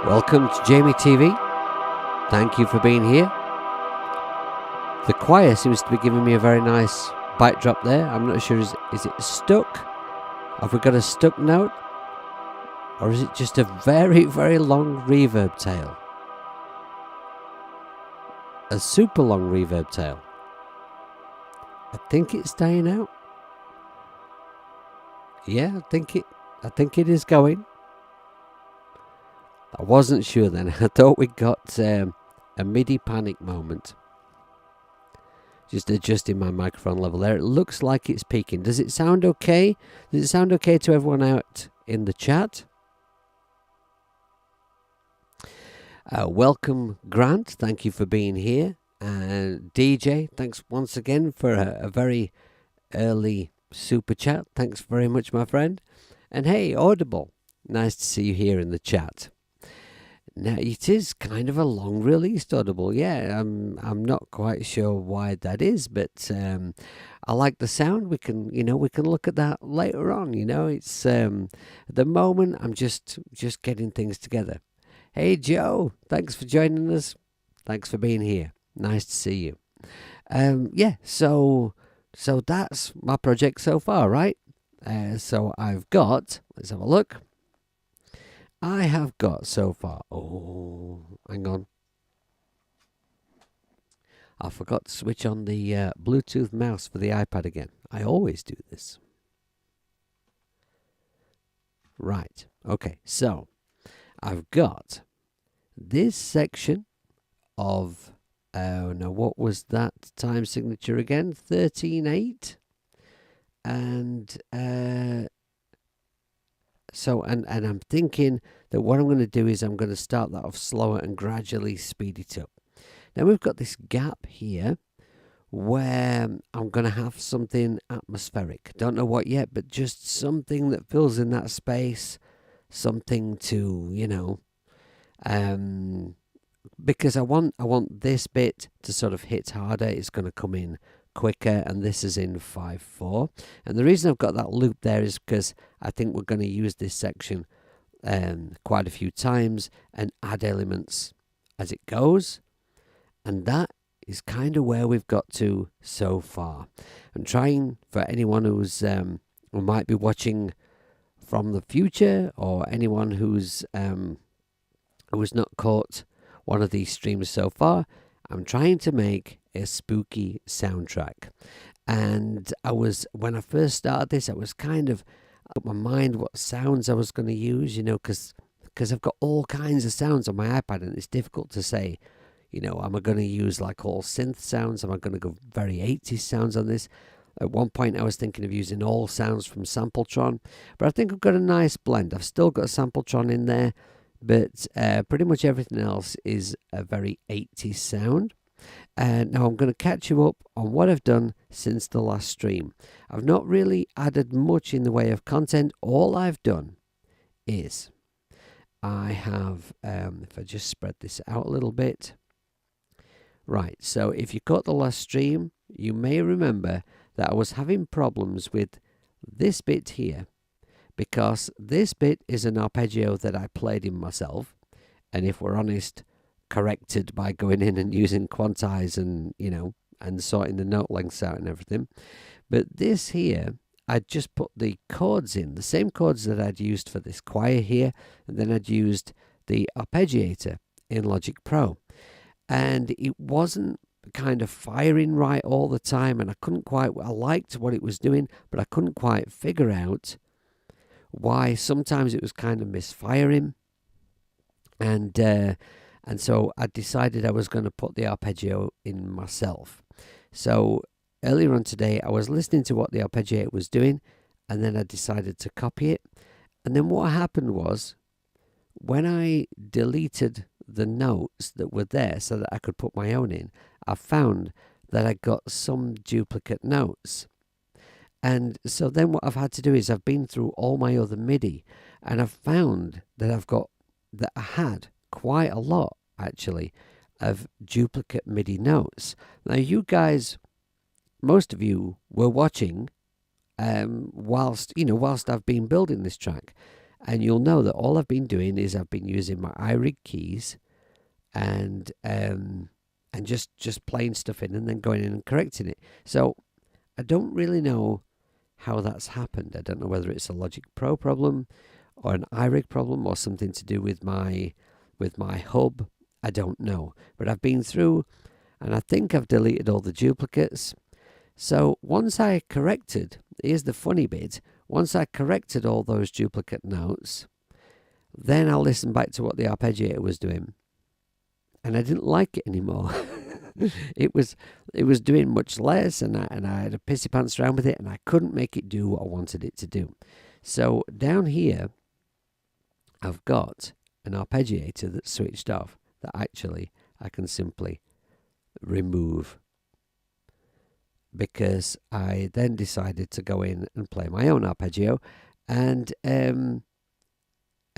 Welcome to Jamie TV. Thank you for being here. The choir seems to be giving me a very nice bite drop there. I'm not sure, is it stuck? Have we got a stuck note? Or is it just a very, very long reverb tail? A super long reverb tail. I think it's dying out. Yeah, I think it is going. I wasn't sure then. I thought we got a MIDI panic moment. Just adjusting my microphone level there. It looks like it's peaking. Does it sound okay? Does it sound okay to everyone out in the chat? Welcome, Grant. Thank you for being here. DJ, thanks once again for a very early super chat. Thanks very much, my friend. And hey, Audible. Nice to see you here in the chat. Now, it is kind of a long release, Audible. Yeah, I'm not quite sure why that is, but I like the sound. We can look at that later on. It's at the moment I'm just getting things together. Hey, Joe, thanks for joining us. Thanks for being here. Nice to see you. So that's my project so far, right? So I've got. Let's have a look. I have got so far. Oh, hang on. I forgot to switch on the Bluetooth mouse for the iPad again. I always do this. Right. Okay. So I've got this section of. Now, what was that time signature again? 13/8. And. So, and I'm thinking that what I'm going to do is I'm going to start that off slower and gradually speed it up. Now we've got this gap here where I'm going to have something atmospheric. Don't know what yet, but just something that fills in that space. Something to, because I want this bit to sort of hit harder. It's going to come in quicker, and this is in 5/4. And the reason I've got that loop there is because I think we're going to use this section quite a few times and add elements as it goes, and that is kind of where we've got to so far. I'm trying, for anyone who might be watching from the future, or anyone who's not caught one of these streams so far, I'm trying to make a spooky soundtrack. And when I first started this, I was kind of up my mind what sounds I was going to use, because I've got all kinds of sounds on my iPad, and it's difficult to say, am I going to use like all synth sounds? Am I going to go very 80s sounds on this? At one point, I was thinking of using all sounds from Sampletron, but I think I've got a nice blend. I've still got Sampletron in there, but pretty much everything else is a very 80s sound. Now I'm going to catch you up on what I've done since the last stream. I've not really added much in the way of content. All I've done is I have, if I just spread this out a little bit. Right, so if you caught the last stream, you may remember that I was having problems with this bit here, because this bit is an arpeggio that I played in myself, and if we're honest, corrected by going in and using quantize and and sorting the note lengths out and everything. But this here, I just put the chords in, the same chords that I'd used for this choir here, and then I'd used the arpeggiator in Logic Pro, and it wasn't kind of firing right all the time, and I liked what it was doing, but I couldn't quite figure out why sometimes it was kind of misfiring. And so I decided I was going to put the arpeggio in myself. So earlier on today, I was listening to what the arpeggiator was doing, and then I decided to copy it. And then what happened was, when I deleted the notes that were there so that I could put my own in, I found that I got some duplicate notes. And so then what I've had to do is I've been through all my other MIDI, and I've found that I had quite a lot, actually, of duplicate MIDI notes. Now, you guys, most of you were watching whilst I've been building this track, And you'll know that all I've been doing is I've been using my iRig keys and just playing stuff in and then going in and correcting it. So I don't really know how that's happened. I don't know whether it's a Logic Pro problem or an iRig problem or something to do with my hub. I don't know. But I've been through and I think I've deleted all the duplicates. So once I corrected, here's the funny bit, once I corrected all those duplicate notes, then I listened back to what the arpeggiator was doing. And I didn't like it anymore. it was doing much less, and I had a pissy pants around with it, and I couldn't make it do what I wanted it to do. So down here, I've got an arpeggiator that's switched off that actually I can simply remove, because I then decided to go in and play my own arpeggio, and then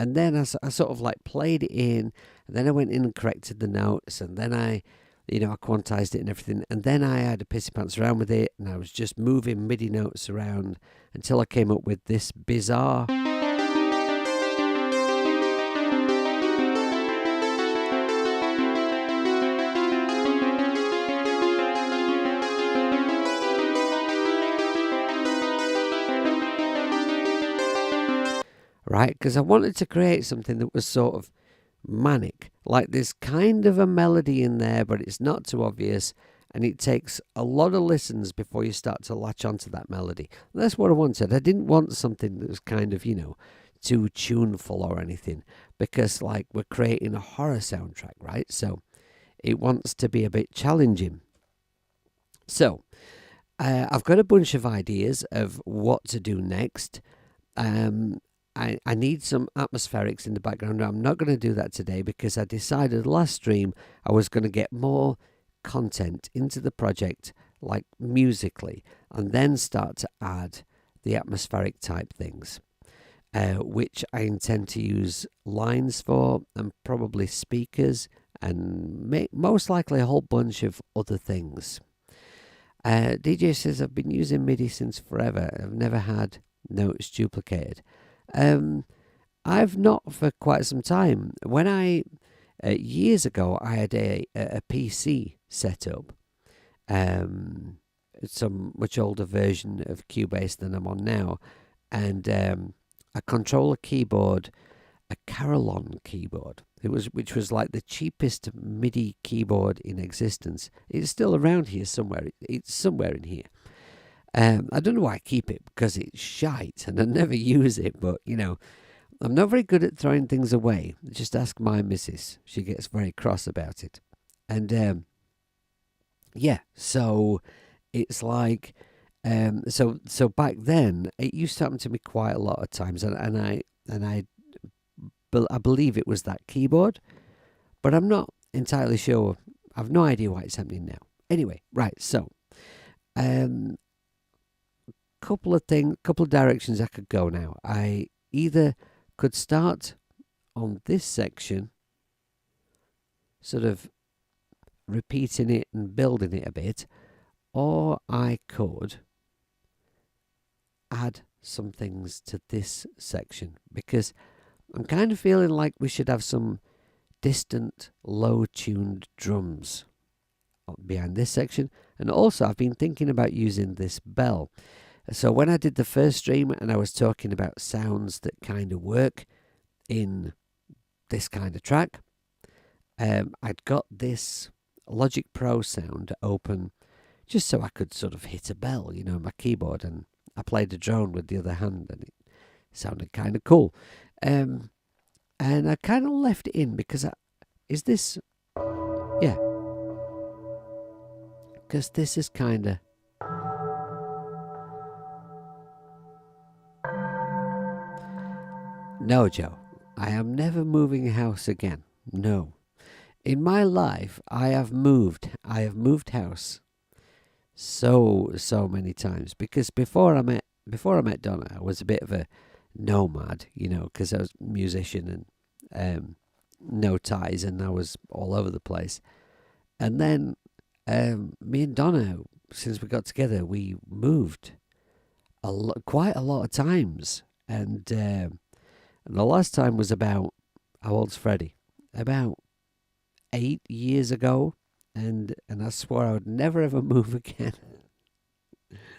I sort of like played it in, and then I went in and corrected the notes, and then I quantized it and everything, and then I had a pissy pants around with it, and I was just moving MIDI notes around until I came up with this bizarre. Right, because I wanted to create something that was sort of manic, like there's kind of a melody in there, but it's not too obvious, and it takes a lot of listens before you start to latch onto that melody. And that's what I wanted. I didn't want something that was kind of, too tuneful or anything, because like we're creating a horror soundtrack, right? So it wants to be a bit challenging. So I've got a bunch of ideas of what to do next. I need some atmospherics in the background. I'm not going to do that today because I decided last stream I was going to get more content into the project, like musically, and then start to add the atmospheric type things, which I intend to use lines for, and probably speakers, and most likely a whole bunch of other things. DJ says, I've been using MIDI since forever. I've never had notes duplicated. I've not for quite some time. When years ago, I had a PC set up, some much older version of Cubase than I'm on now, and a controller keyboard, a Carillon keyboard. Which was like the cheapest MIDI keyboard in existence. It's still around here somewhere. It's somewhere in here. I don't know why I keep it, because it's shite and I never use it, but I'm not very good at throwing things away. Just ask my missus. She gets very cross about it. And so it's like, so back then it used to happen to me quite a lot of times, and I believe it was that keyboard, but I'm not entirely sure. I've no idea why it's happening now. Anyway, right, so couple of directions I could go now. I either could start on this section, sort of repeating it and building it a bit, or I could add some things to this section, because I'm kind of feeling like we should have some distant, low-tuned drums behind this section. And also, I've been thinking about using this bell. So when I did the first stream and I was talking about sounds that kind of work in this kind of track, I'd got this Logic Pro sound open just so I could sort of hit a bell, on my keyboard, and I played a drone with the other hand, and it sounded kind of cool. And I kind of left it in because because this is kind of. No, Joe, I am never moving house again. No. In my life, I have moved house so many times, because before I met Donna, I was a bit of a nomad, because I was a musician and no ties, and I was all over the place. And then me and Donna, since we got together, we moved quite a lot of times, and And the last time was about, how old's Freddie? About 8 years ago. And I swore I would never ever move again.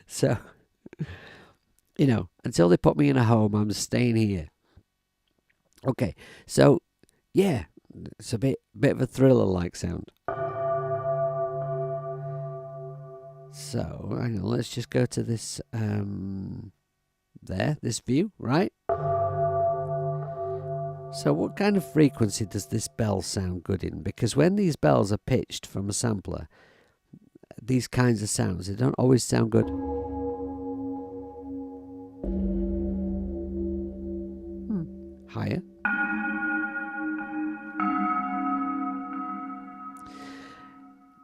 So, until they put me in a home, I'm staying here. Okay, so, yeah, it's a bit of a thriller-like sound. So, hang on, let's just go to this, this view, right? So what kind of frequency does this bell sound good in? Because when these bells are pitched from a sampler, these kinds of sounds, they don't always sound good. Higher.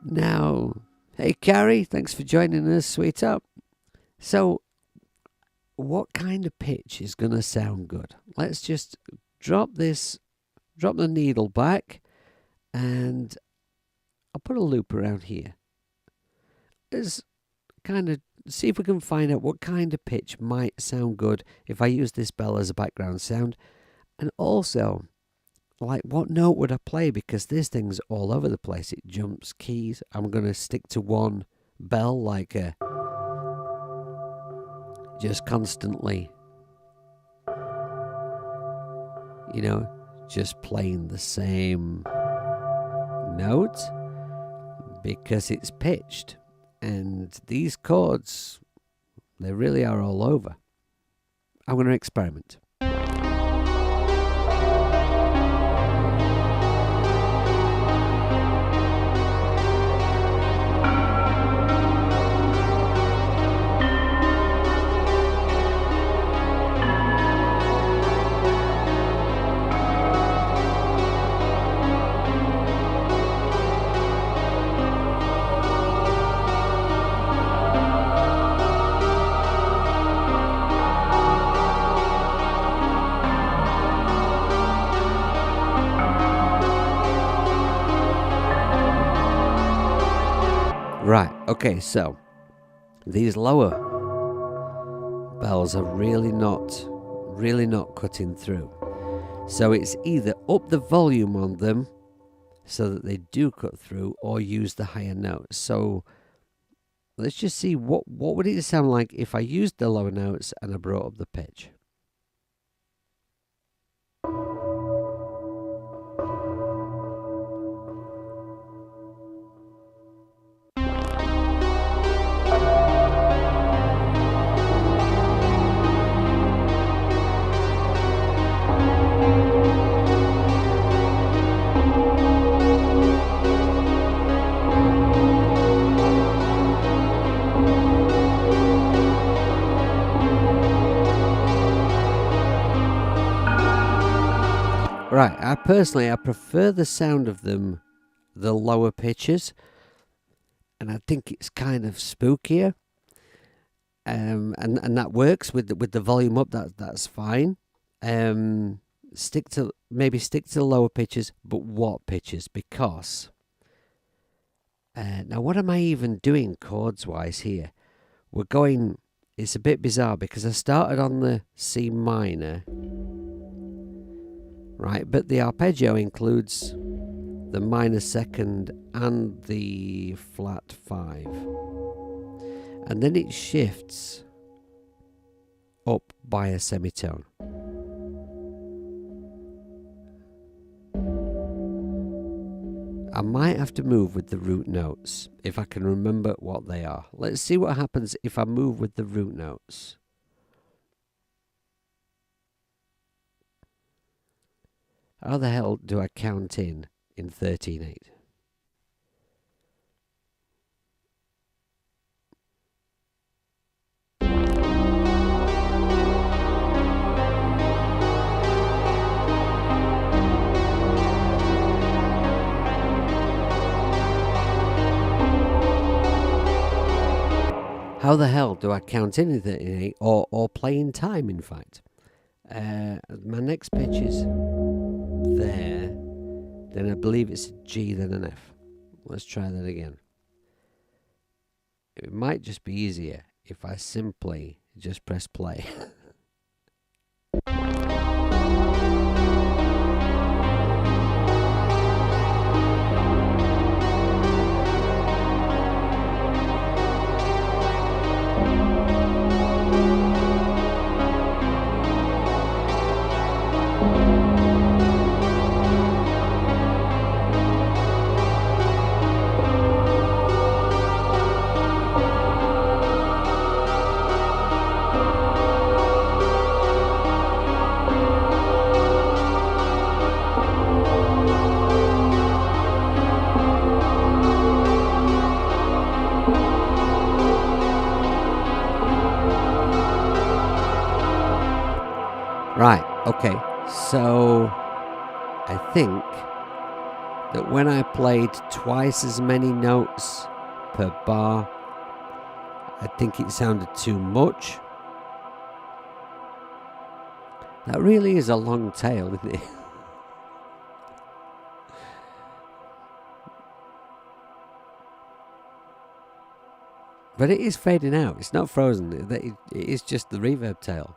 Now, hey Carrie, thanks for joining us, sweetheart. So, what kind of pitch is going to sound good? Let's just drop the needle back, and I'll put a loop around here. Let's kind of see if we can find out what kind of pitch might sound good if I use this bell as a background sound. And also, like, what note would I play? Because this thing's all over the place. It jumps keys. I'm going to stick to one bell, like just constantly, just playing the same note because it's pitched. And these chords, they really are all over. I'm going to experiment. Right, okay, so these lower bells are really not cutting through. So it's either up the volume on them so that they do cut through, or use the higher notes. So let's just see what would it sound like if I used the lower notes and I brought up the pitch. Right, I prefer the sound of them, the lower pitches, and I think it's kind of spookier. And that works with the volume up. That's fine. Stick to the lower pitches, but what pitches? Because now what am I even doing chords wise here? We're going. It's a bit bizarre because I started on the C minor. Right, but the arpeggio includes the minor second and the flat 5. And then it shifts up by a semitone. I might have to move with the root notes if I can remember what they are. Let's see what happens if I move with the root notes. How the hell do I count in 13/8? How the hell do I count in 13/8 or play in time, in fact? My next pitch is there, then I believe it's a G, then an F. Let's try that again. It might just be easier if I simply just press play. Okay, so I think that when I played twice as many notes per bar, I think it sounded too much. That really is a long tail, isn't it? But it is fading out. It's not frozen. It is just the reverb tail.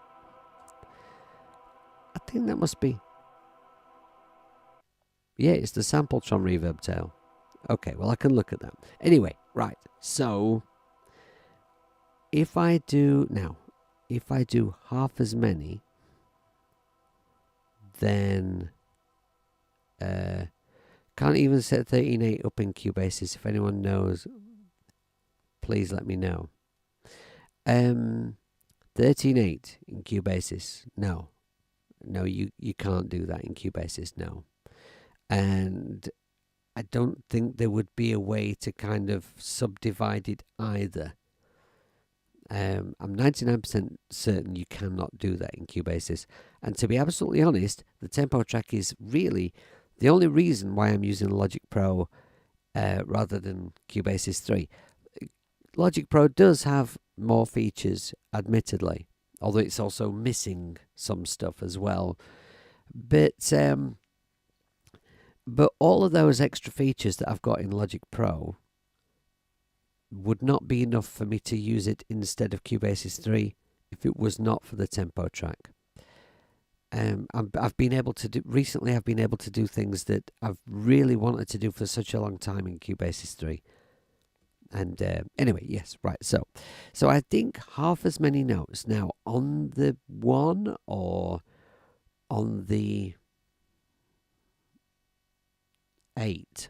I think that must be... Yeah, it's the Sampletron reverb tail. Okay, well, I can look at that. Anyway, right. So, if I do half as many, then can't even set 13.8 up in Cubasis. If anyone knows, please let me know. 13.8 in Cubasis. No, you can't do that in Cubasis. No, and I don't think there would be a way to kind of subdivide it either. I'm 99% certain you cannot do that in Cubasis. And to be absolutely honest, the tempo track is really the only reason why I'm using Logic Pro rather than Cubasis 3. Logic Pro does have more features, admittedly, although it's also missing some stuff as well. But all of those extra features that I've got in Logic Pro would not be enough for me to use it instead of Cubasis 3 if it was not for the tempo track. I've been able to do recently. I've been able to do things that I've really wanted to do for such a long time in Cubasis 3. And anyway, yes, right. So I think half as many notes now on the 1 or on the 8.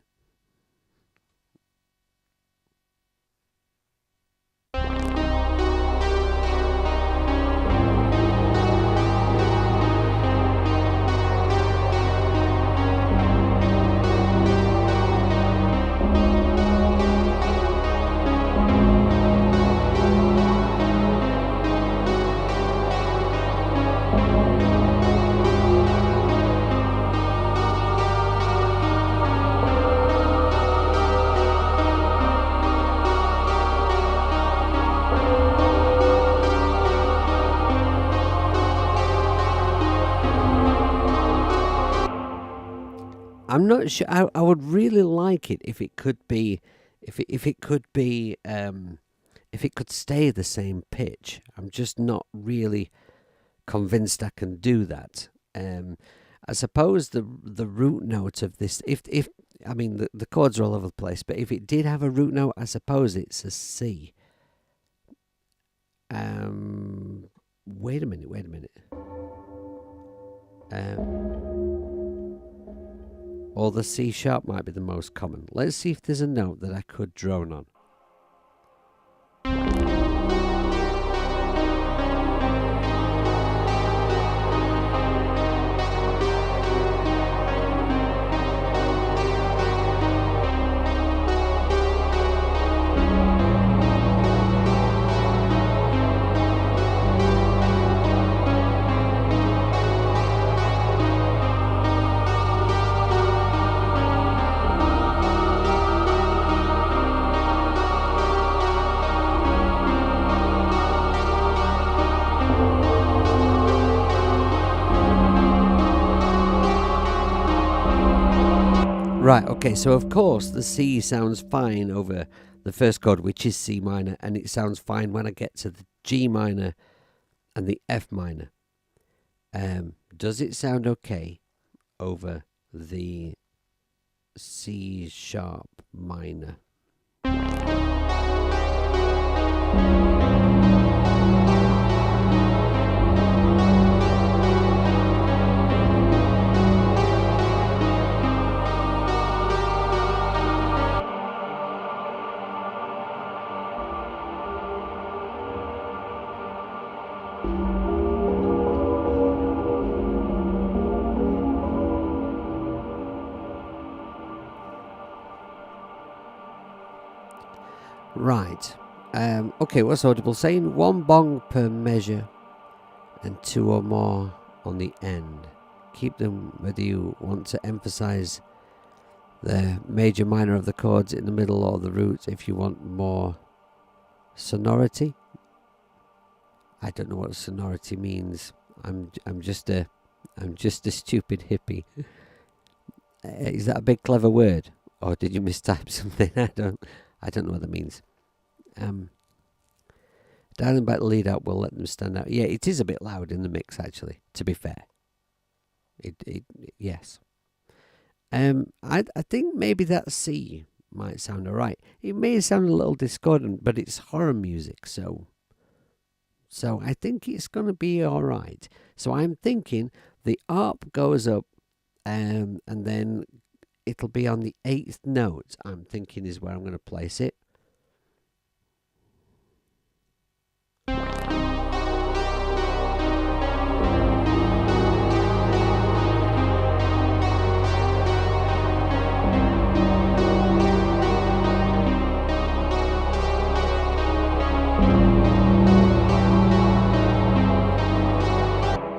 I'm not sure. I would really like it if it could be, if it could be, if it could stay the same pitch. I'm just not really convinced I can do that. I suppose the root note of this, if I mean the chords are all over the place, but if it did have a root note, I suppose it's a C. Wait a minute. Or the C sharp might be the most common. Let's see if there's a note that I could drone on. Right, okay, so of course the C sounds fine over the first chord, which is C minor, and it sounds fine when I get to the G minor and the F minor. Does it sound okay over the C sharp minor? Right. Okay, what's audible saying? 1 bong per measure and 2 or more on the end. Keep them whether you want to emphasize the major minor of the chords in the middle or the roots if you want more sonority. I don't know what sonority means. I'm just a stupid hippie. Is that a big clever word, or did you mistype something? I don't know what that means. Dialing back the lead out will let them stand out. Yeah, it is a bit loud in the mix, actually. To be fair, yes. I think maybe that C might sound alright. It may sound a little discordant, but it's horror music, so I think it's going to be alright. So I'm thinking the ARP goes up, and then it'll be on the 8th note, I'm thinking is where I'm going to place it.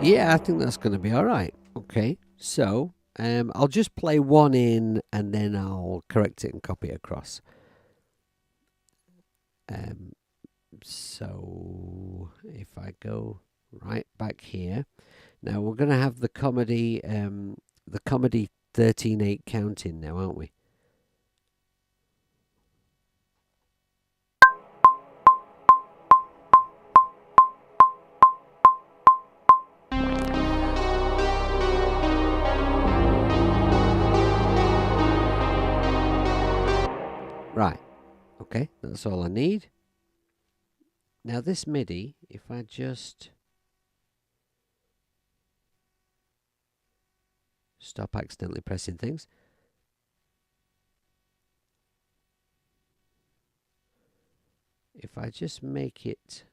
Yeah, I think that's going to be alright. Okay, so I'll just play one in and then I'll correct it and copy it across. So if I go right back here, now we're going to have the comedy 13/8 counting now, aren't we? Right, okay, that's all I need. Now this MIDI, if I just stop accidentally pressing things. If I just make it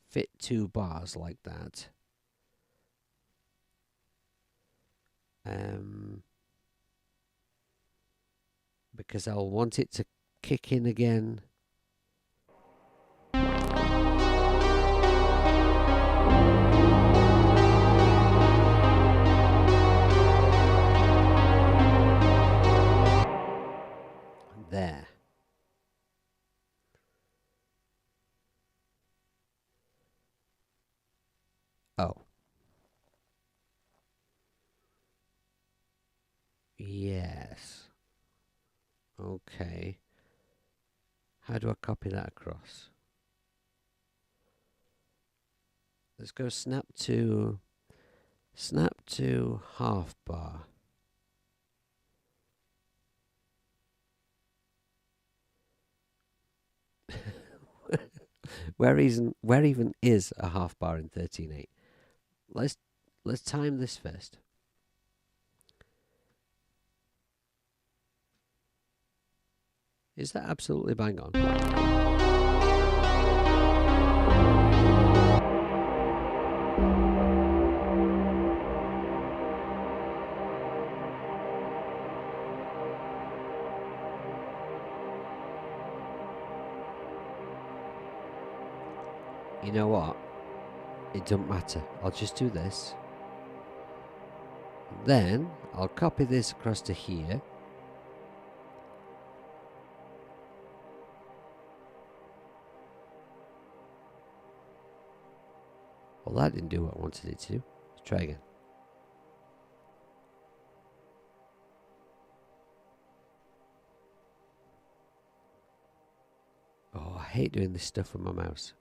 fit 2 bars like that, because I'll want it to kick in again. There. Oh. Yes. Okay. How do I copy that across? Let's go snap to half bar. Where even is a half bar in 13/8? Let's time this first. Is that absolutely bang on? You know what? It doesn't matter. I'll just do this. Then I'll copy this across to here. Well, that didn't do what I wanted it to do. Let's try again. Oh, I hate doing this stuff with my mouse.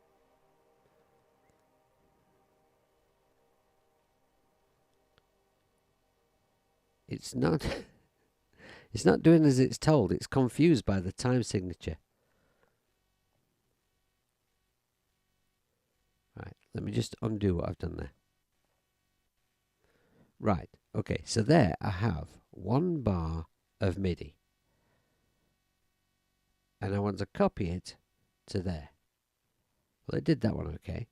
It's not it's not doing as it's told. It's confused by the time signature. Right, let me just undo what I've done there. Right, okay, so there I have 1 bar of MIDI. And I want to copy it to there. Well, it did that one okay.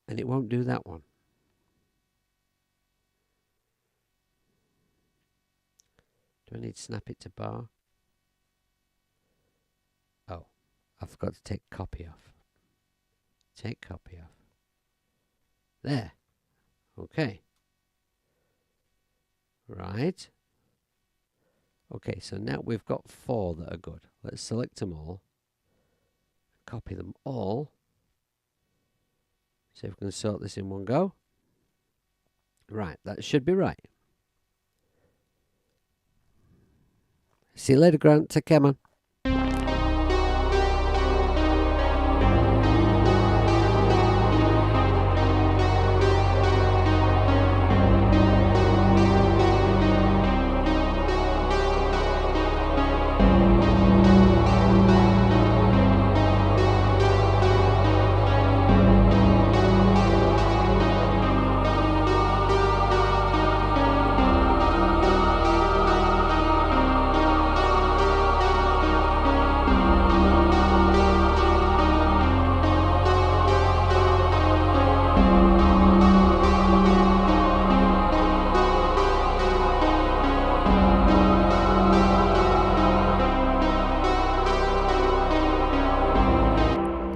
And it won't do that one. Do I need to snap it to bar? Oh. I forgot to take copy off. Take copy off. There. Okay. Right. Okay, so now we've got 4 that are good. Let's select them all. Copy them all. See if we can sort this in one go. Right, that should be right. See you later, Grant. Take care, man.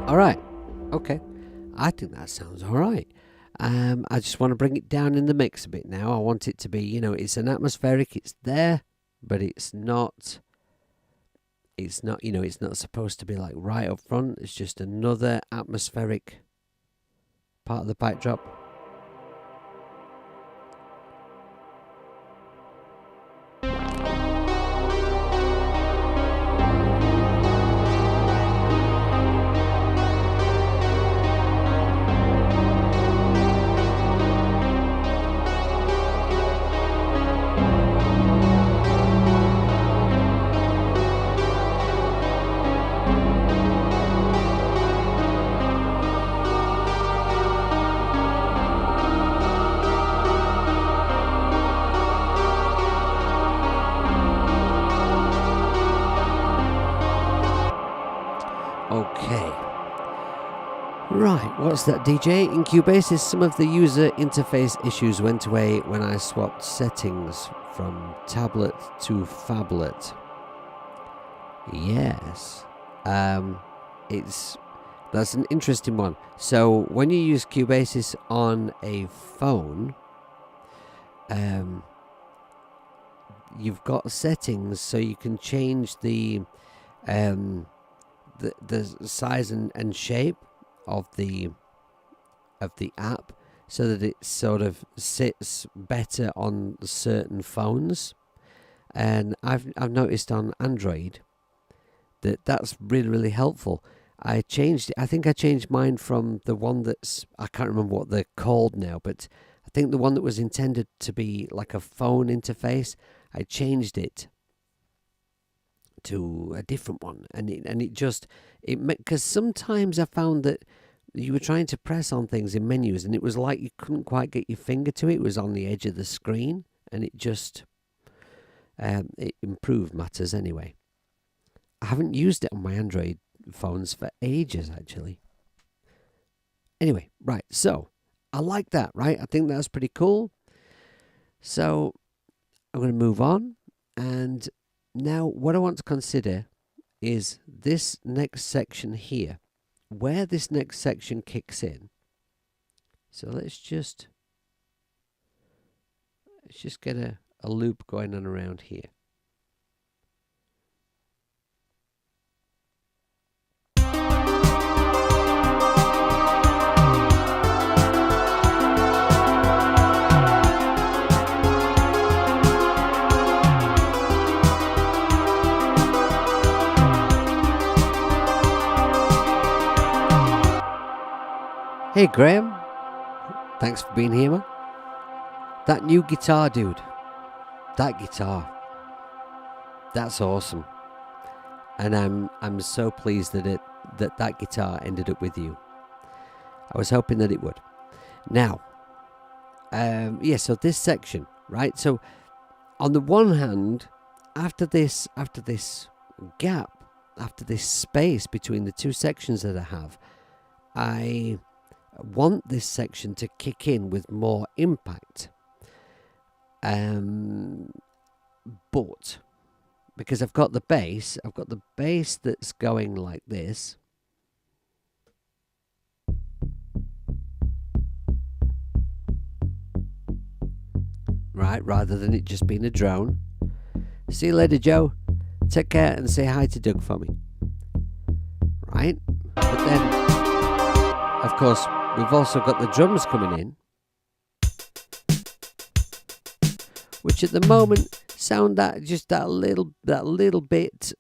Alright, okay. I think that sounds alright. I just want to bring it down in the mix a bit now. I want it to be, it's an atmospheric, it's there, but it's not, it's not supposed to be like right up front. It's just another atmospheric part of the backdrop. Okay. Right, what's that, DJ? In Cubasis, some of the user interface issues went away when I swapped settings from tablet to phablet. Yes. That's an interesting one. So when you use Cubasis on a phone, you've got settings so you can change the size and shape of the app so that it sort of sits better on certain phones. And I've noticed on Android that's really, really helpful. I changed it. I think I changed mine from the one I can't remember what they're called now, but I think the one that was intended to be like a phone interface, I changed it to a different one, and it just because sometimes I found that you were trying to press on things in menus and it was like you couldn't quite get your finger to it. It was on the edge of the screen, and it just it improved matters anyway. I haven't used it on my Android phones for ages, actually. Anyway, right, so I like that, right? I think that's pretty cool. So I'm going to move on, and now what I want to consider is this next section here, where this next section kicks in. So let's just get a loop going on around here. Hey Graham, thanks for being here, man. That new guitar, dude. That guitar. That's awesome. And I'm so pleased that guitar ended up with you. I was hoping that it would. Now, so this section, right? So on the one hand, after this gap, after this space between the two sections that I have, I want this section to kick in with more impact. But because I've got the bass that's going like this. Right, rather than it just being a drone. See you later, Joe. Take care and say hi to Doug for me. Right? But then, of course, we've also got the drums coming in, which at the moment sound that little bit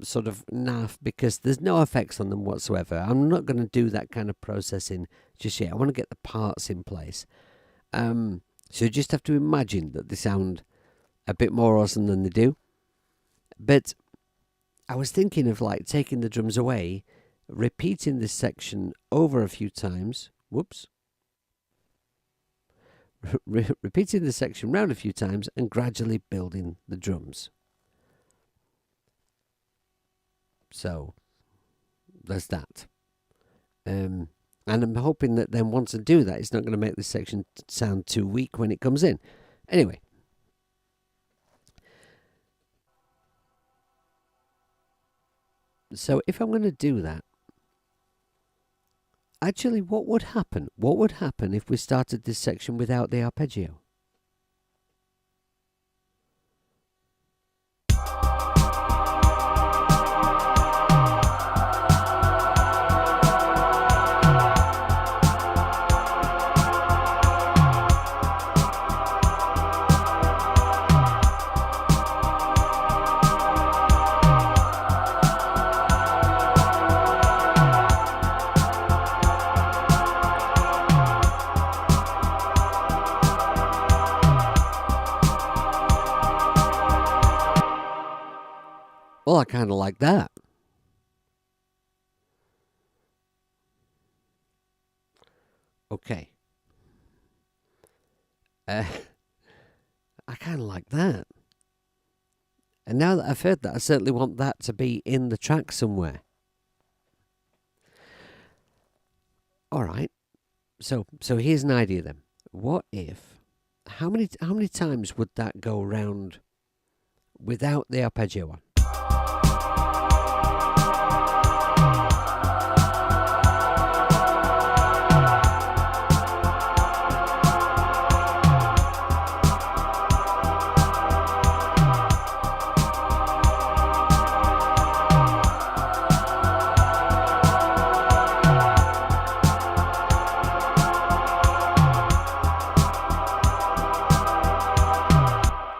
sort of naff, because there's no effects on them whatsoever. I'm not going to do that kind of processing just yet. I want to get the parts in place. So you just have to imagine that they sound a bit more awesome than they do. But I was thinking of like taking the drums away, repeating this section over a few times. Whoops. Repeating the section round a few times and gradually building the drums. So there's that. And I'm hoping that then once I do that, it's not going to make this section sound too weak when it comes in. Anyway. So if I'm going to do that, actually what would happen? What would happen if we started this section without the arpeggio? Well, I kind of like that. Okay. I kind of like that. And now that I've heard that, I certainly want that to be in the track somewhere. All right. So here's an idea then. What if, how many times would that go round without the arpeggio on?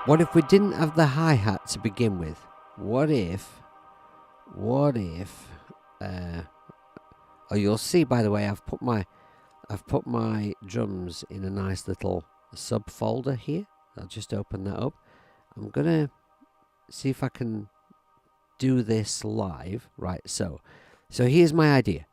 What if we didn't have the hi-hat to begin with? What if, oh, you'll see, by the way, I've put my drums in a nice little subfolder here. I'll just open that up. I'm going to see if I can do this live. Right, so here's my idea.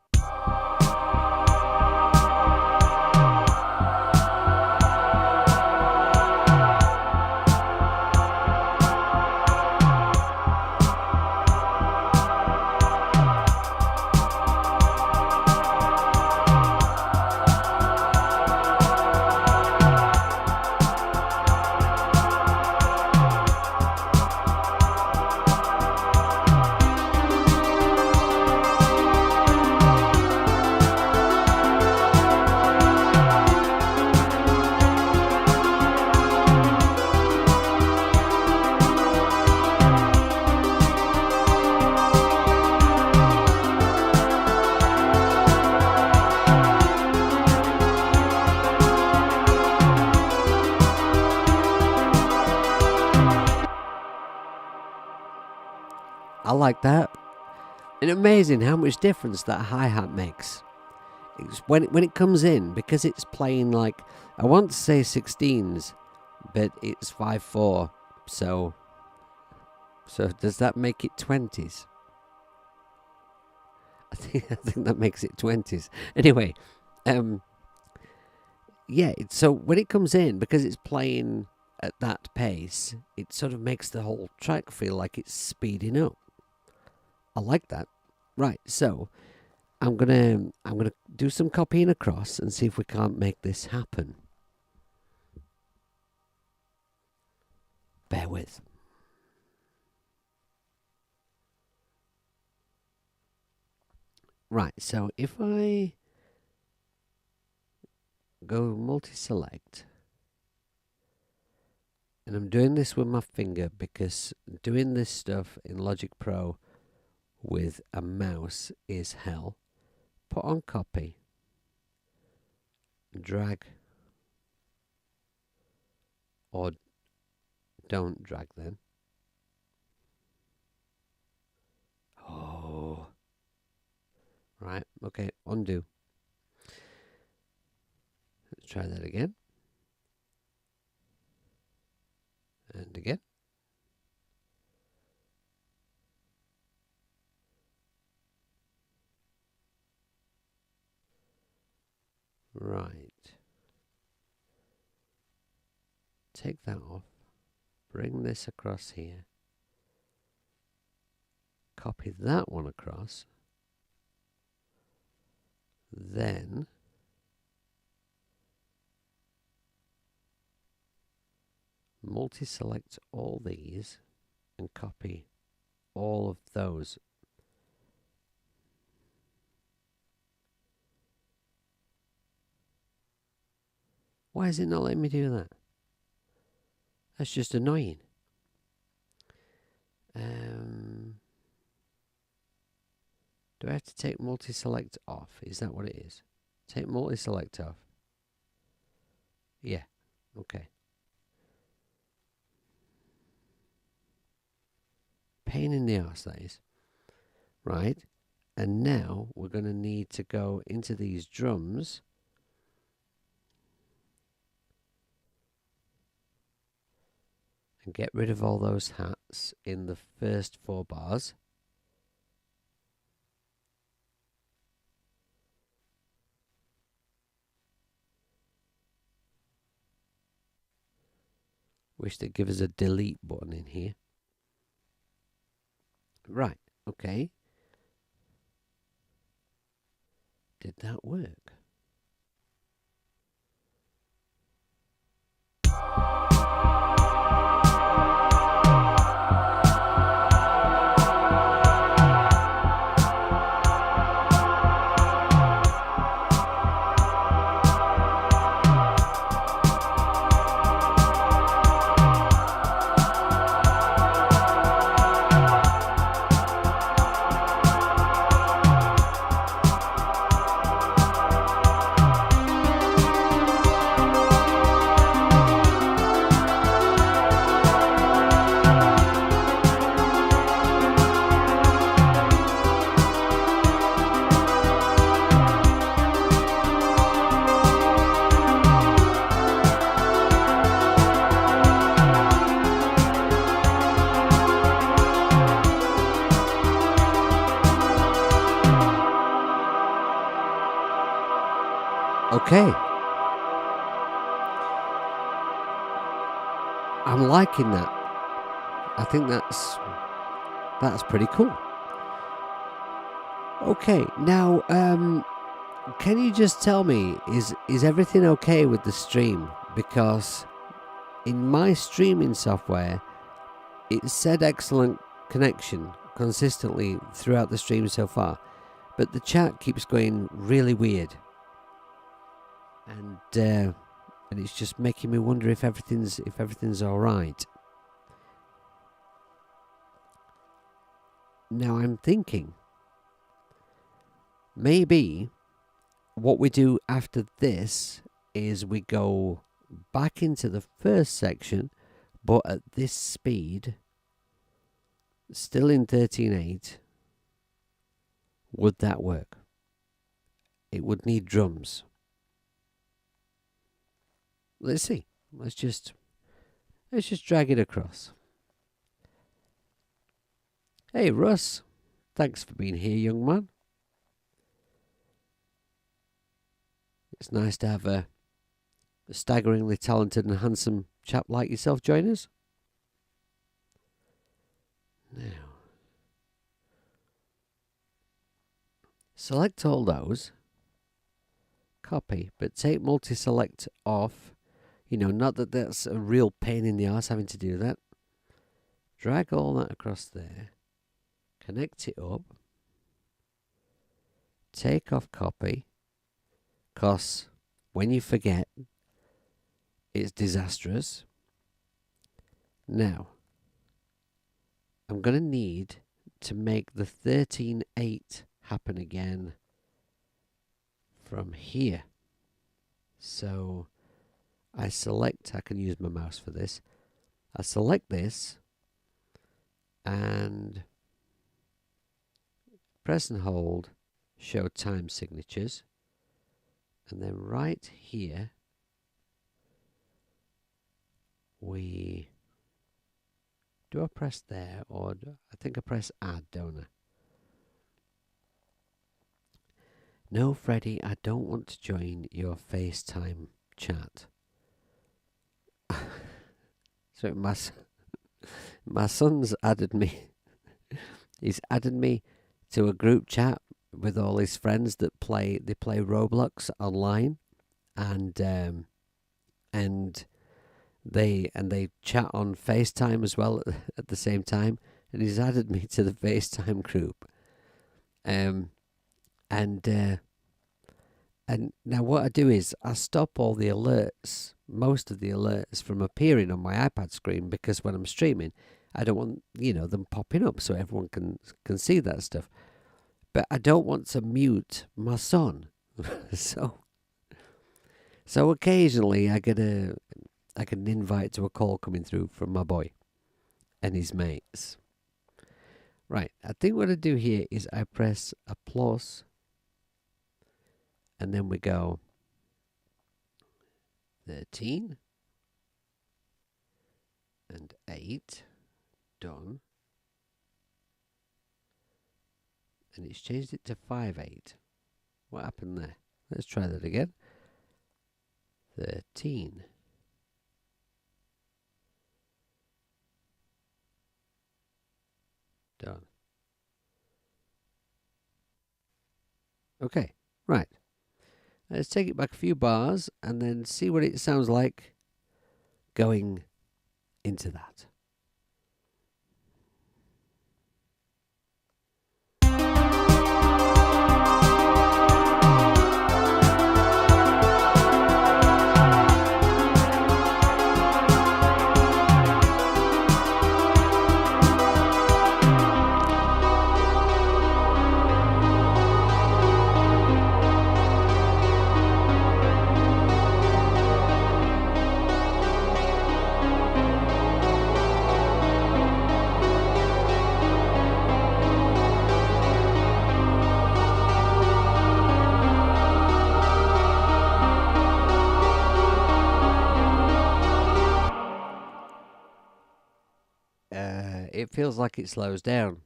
I like that. And amazing how much difference that hi-hat makes. It's when it comes in, because it's playing like, I want to say 16s, but it's 5/4. So does that make it 20s? I think that makes it 20s. Anyway, yeah, so when it comes in, because it's playing at that pace, it sort of makes the whole track feel like it's speeding up. I like that. Right, so I'm gonna do some copying across and see if we can't make this happen. Bear with. Right, so if I go multi-select, and I'm doing this with my finger because doing this stuff in Logic Pro with a mouse is hell. Put on copy, drag, or don't drag then. Oh, right, okay, undo. Let's try that again. And again. Right. Take that off. Bring this across here. Copy that one across. Then multi-select all these and copy all of those. Why is it not letting me do that? That's just annoying. Do I have to take multi-select off? Is that what it is? Take multi-select off. Yeah, okay. Pain in the arse, that is. Right, and now we're going to need to go into these drums. And get rid of all those hats in the first 4 bars. Wish they'd give us a delete button in here. Right, okay. Did that work? Okay. I'm liking that. I think that's pretty cool. Okay, now can you just tell me, is everything okay with the stream? Because in my streaming software it said excellent connection consistently throughout the stream so far, but the chat keeps going really weird. And it's just making me wonder if everything's all right. Now I'm thinking maybe what we do after this is we go back into the first section, but at this speed, still in 13/8. Would that work? It would need drums. Let's see. Let's just drag it across. Hey Russ, thanks for being here, young man. It's nice to have a staggeringly talented and handsome chap like yourself join us. Now, select all those, copy, but take multi-select off. You know, not that that's a real pain in the arse having to do that. Drag all that across there, connect it up, take off copy, because when you forget, it's disastrous. Now, I'm going to need to make the 13/8 happen again from here. So I can use my mouse for this. I select this and press and hold show time signatures, and then right here do I press there, or I think I press add, don't I? No, Freddie, I don't want to join your FaceTime chat. So my son's added me. He's added me to a group chat with all his friends that play Roblox online, and they chat on FaceTime as well at the same time. And he's added me to the FaceTime group. And now what I do is I stop all the alerts, most of the alerts, from appearing on my iPad screen, because when I'm streaming, I don't want them popping up so everyone can see that stuff. But I don't want to mute my son, so occasionally I get an invite to a call coming through from my boy and his mates. Right, I think what I do here is I press a plus, and then we go 13 and 8, done. And it's changed it to 5/8. What happened there? Let's try that again. 13. Done. Okay, right. Let's take it back a few bars and then see what it sounds like going into that. It feels like it slows down.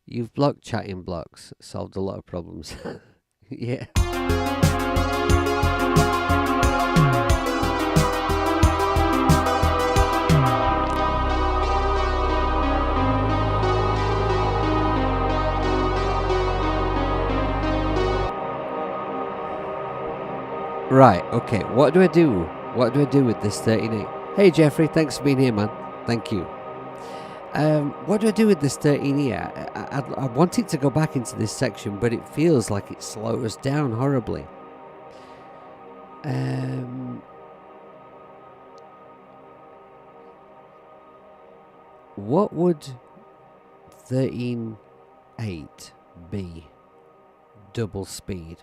You've blocked chatting blocks, solved a lot of problems. Yeah. Right, okay, what do I do? What do I do with this 13/8? Hey Jeffrey, thanks for being here, man. Thank you. What do I do with this 13 here? I want it to go back into this section, but it feels like it slows down horribly. What would 13/8 be? Double speed.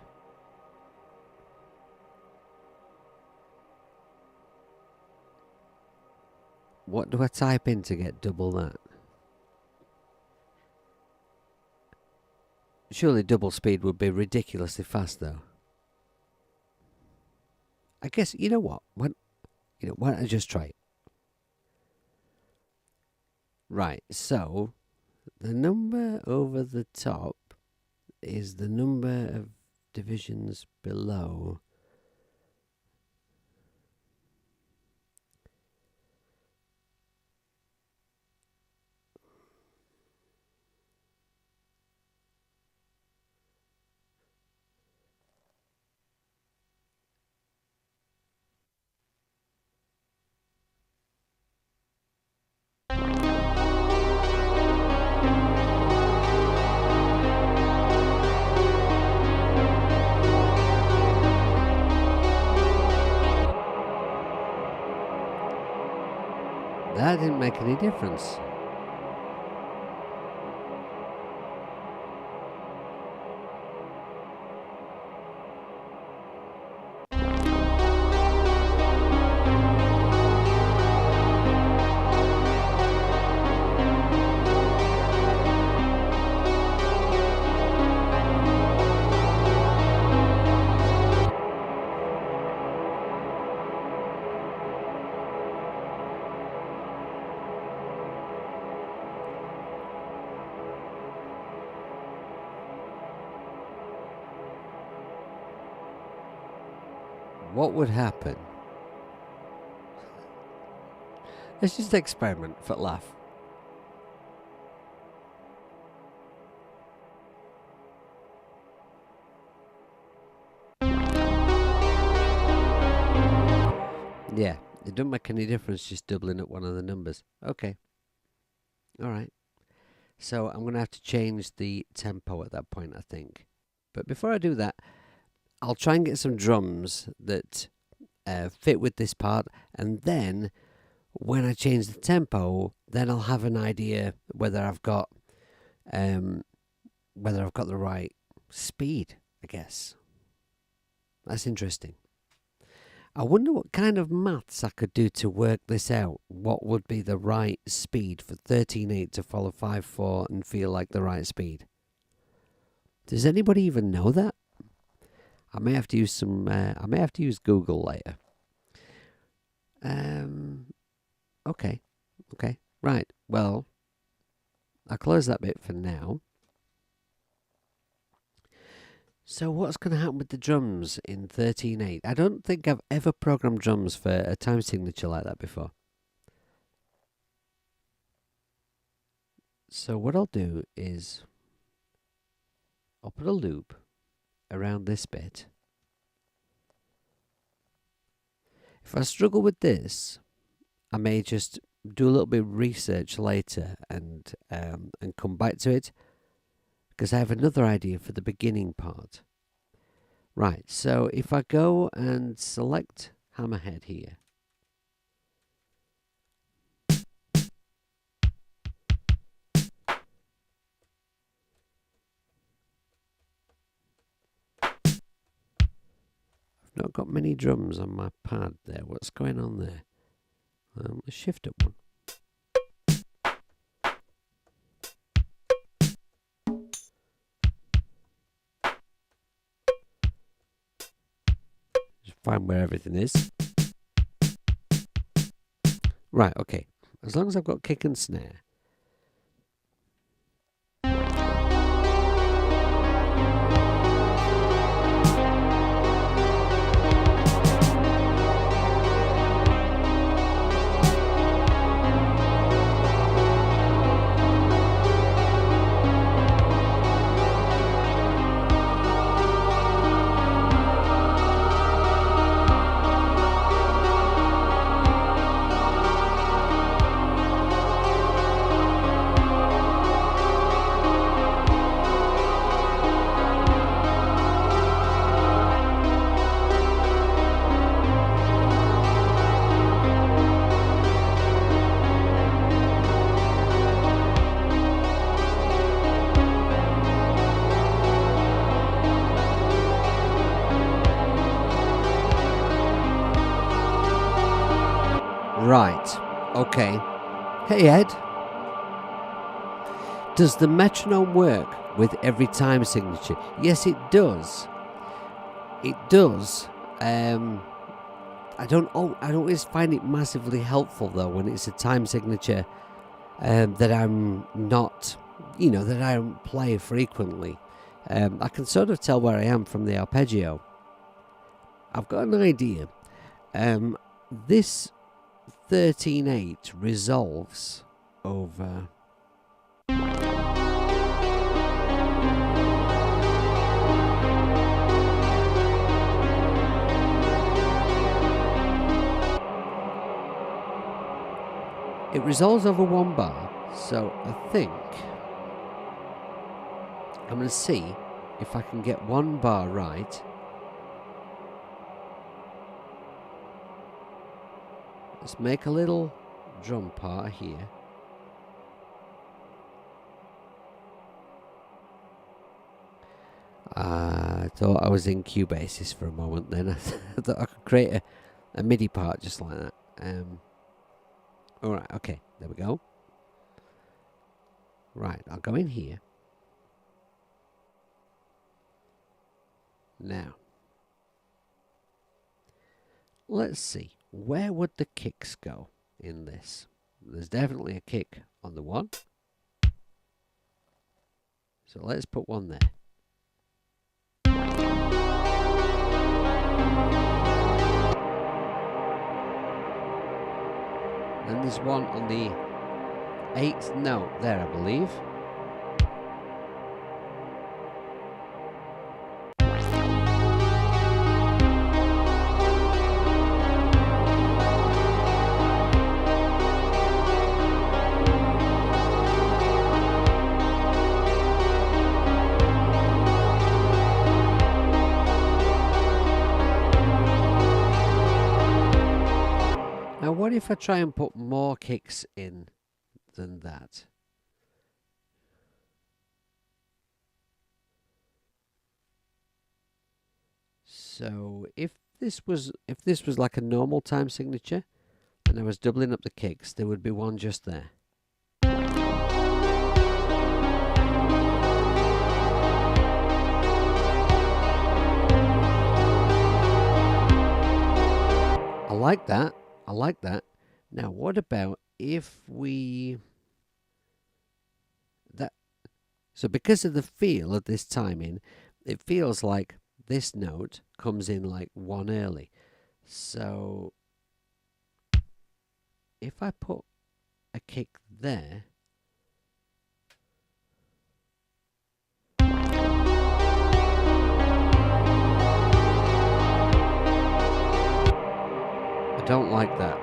What do I type in to get double that? Surely double speed would be ridiculously fast, though. I guess, you know what? Why don't I just try it? Right, so the number over the top is the number of divisions below. That didn't make any difference. What would happen? Let's just experiment for laugh. Yeah, it doesn't make any difference just doubling up one of the numbers. Okay. Alright. So I'm going to have to change the tempo at that point, I think. But before I do that, I'll try and get some drums that fit with this part, and then when I change the tempo, then I'll have an idea whether I've got the right speed, I guess. That's interesting. I wonder what kind of maths I could do to work this out. What would be the right speed for 13/8 to follow 5/4 and feel like the right speed? Does anybody even know that? I may have to use some. I may have to use Google later. Okay. Right. Well, I'll close that bit for now. So what's going to happen with the drums in 13/8? I don't think I've ever programmed drums for a time signature like that before. So what I'll do is I'll put a loop around this bit. If I struggle with this, I may just do a little bit of research later and come back to it, because I have another idea for the beginning part. Right, so if I go and select Hammerhead here, I've not got many drums on my pad there. What's going on there? Let's shift up one. Just find where everything is. Right, okay. As long as I've got kick and snare. Right, okay. Hey Ed, does the metronome work with every time signature? Yes, it does. It does. I don't always find it massively helpful though when it's a time signature that I'm not, that I don't play frequently. I can sort of tell where I am from the arpeggio. I've got an idea. This 13/8 resolves over one bar, so I think I'm going to see if I can get one bar right. Let's make a little drum part here. I thought I was in Cubasis for a moment then. I thought I could create a MIDI part just like that. Alright, okay, there we go. Right, I'll go in here. Now, let's see. Where would the kicks go in this? There's definitely a kick on the one. So let's put one there. Then there's one on the 8th note there, I believe. Now, what if I try and put more kicks in than that? So if this was like a normal time signature and I was doubling up the kicks, there would be one just there. I like that. I like that. Now, what about if we... So because of the feel of this timing, it feels like this note comes in like one early. So if I put a kick there... I don't like that.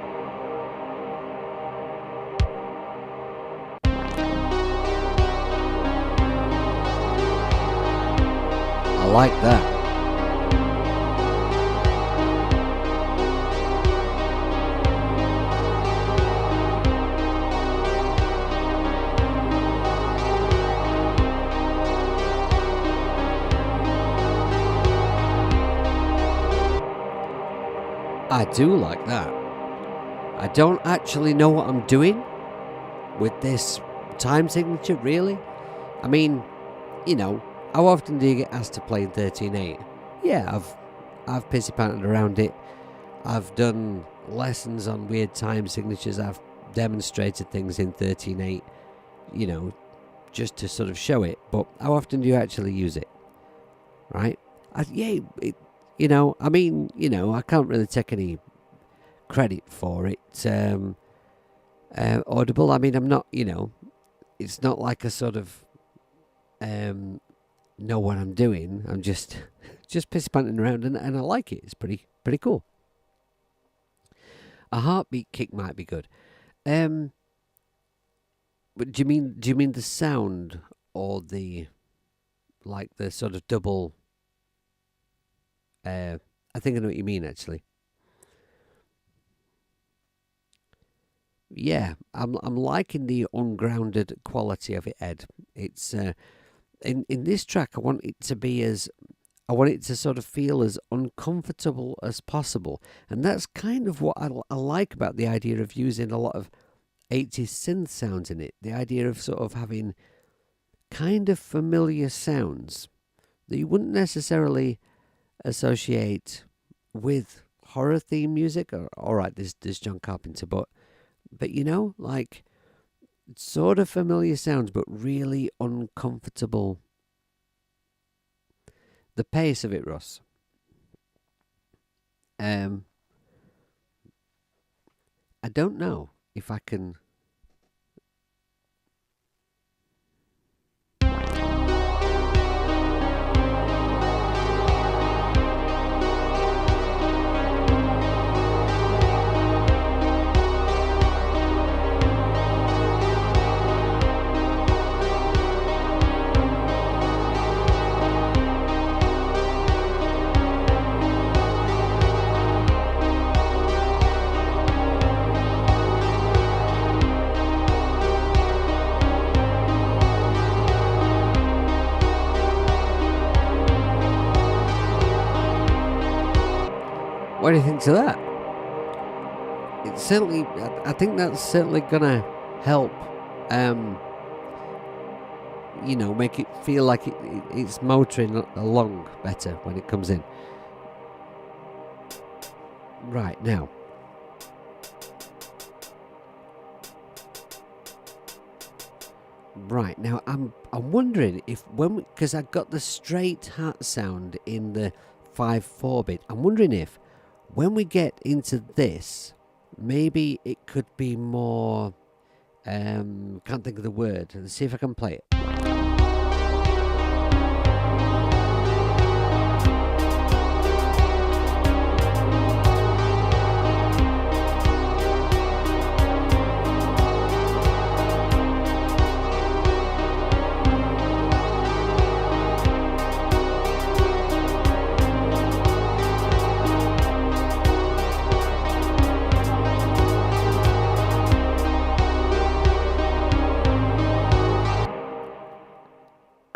I like that. I do like that. I don't actually know what I'm doing with this time signature, really. I mean, you know, how often do you get asked to play in 13/8? Yeah, I've pissy panted around it. I've done lessons on weird time signatures. I've demonstrated things in 13/8, you know, just to sort of show it. But how often do you actually use it? Right? You know, I mean, you know, I can't really take any credit for it. Audible, I mean, I'm not, you know, it's not like a sort of know what I'm doing. I'm just piss panting around, and I like it. It's pretty cool. A heartbeat kick might be good. But do you mean the sound or the like the sort of double? I think I know what you mean, actually. Yeah, I'm liking the ungrounded quality of it, Ed. It's in this track. I want it to sort of feel as uncomfortable as possible, and that's kind of what I like about the idea of using a lot of 80s synth sounds in it. The idea of sort of having kind of familiar sounds that you wouldn't necessarily associate with horror theme music. Or all right, there's John Carpenter, but you know, like sort of familiar sounds, but really uncomfortable. The pace of it, Russ. I don't know if I can. What do you think to that? It's certainly, I think that's certainly gonna help, make it feel like it's motoring along better when it comes in. Right, now. Right, now I'm wondering if because I got the straight hat sound in the 5/4 bit, I'm wondering if when we get into this, maybe it could be more, can't think of the word. Let's see if I can play it.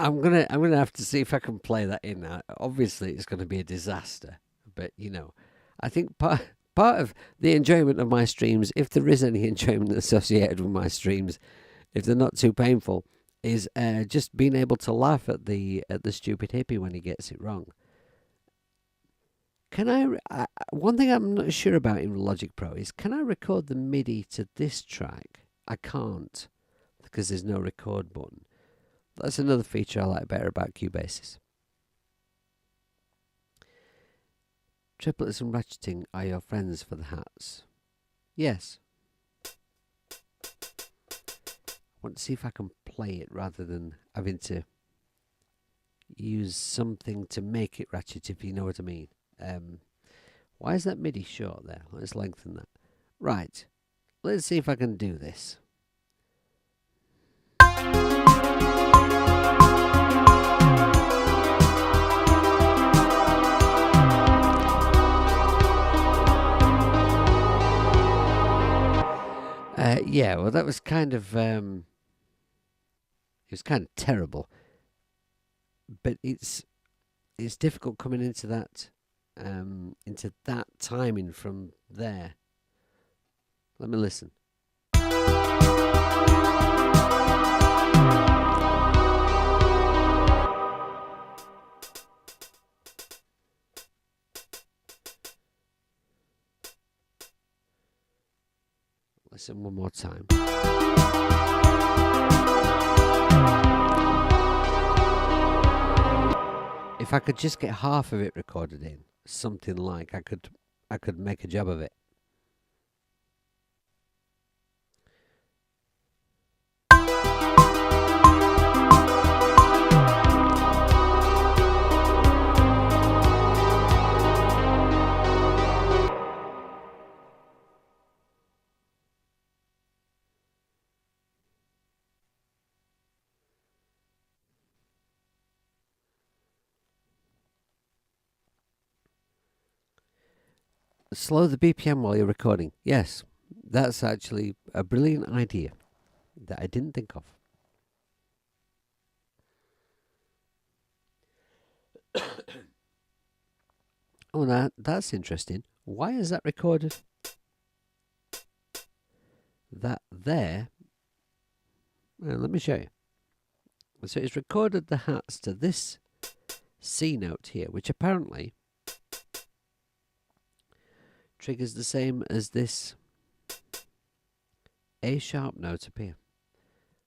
I'm gonna have to see if I can play that in. Obviously, it's going to be a disaster, but I think part of the enjoyment of my streams, if there is any enjoyment associated with my streams, if they're not too painful, is just being able to laugh at the stupid hippie when he gets it wrong. Can I? One thing I'm not sure about in Logic Pro is, can I record the MIDI to this track? I can't, because there's no record button. That's another feature I like better about Cubase's. Triplets and ratcheting are your friends for the hats. Yes. I want to see if I can play it rather than having to use something to make it ratchet, if you know what I mean. Why is that MIDI short there? Let's lengthen that. Right. Let's see if I can do this. Yeah, well, that was kind of it was kind of terrible, but it's difficult coming into that timing from there. Let me listen. Listen one more time. If I could just get half of it recorded in, something like I could make a job of it. Slow the BPM while you're recording. Yes, that's actually a brilliant idea that I didn't think of. Oh, that's interesting. Why is that recorded? That there. Let me show you. So it's recorded the hats to this C note here, which apparently triggers the same as this A sharp note up here.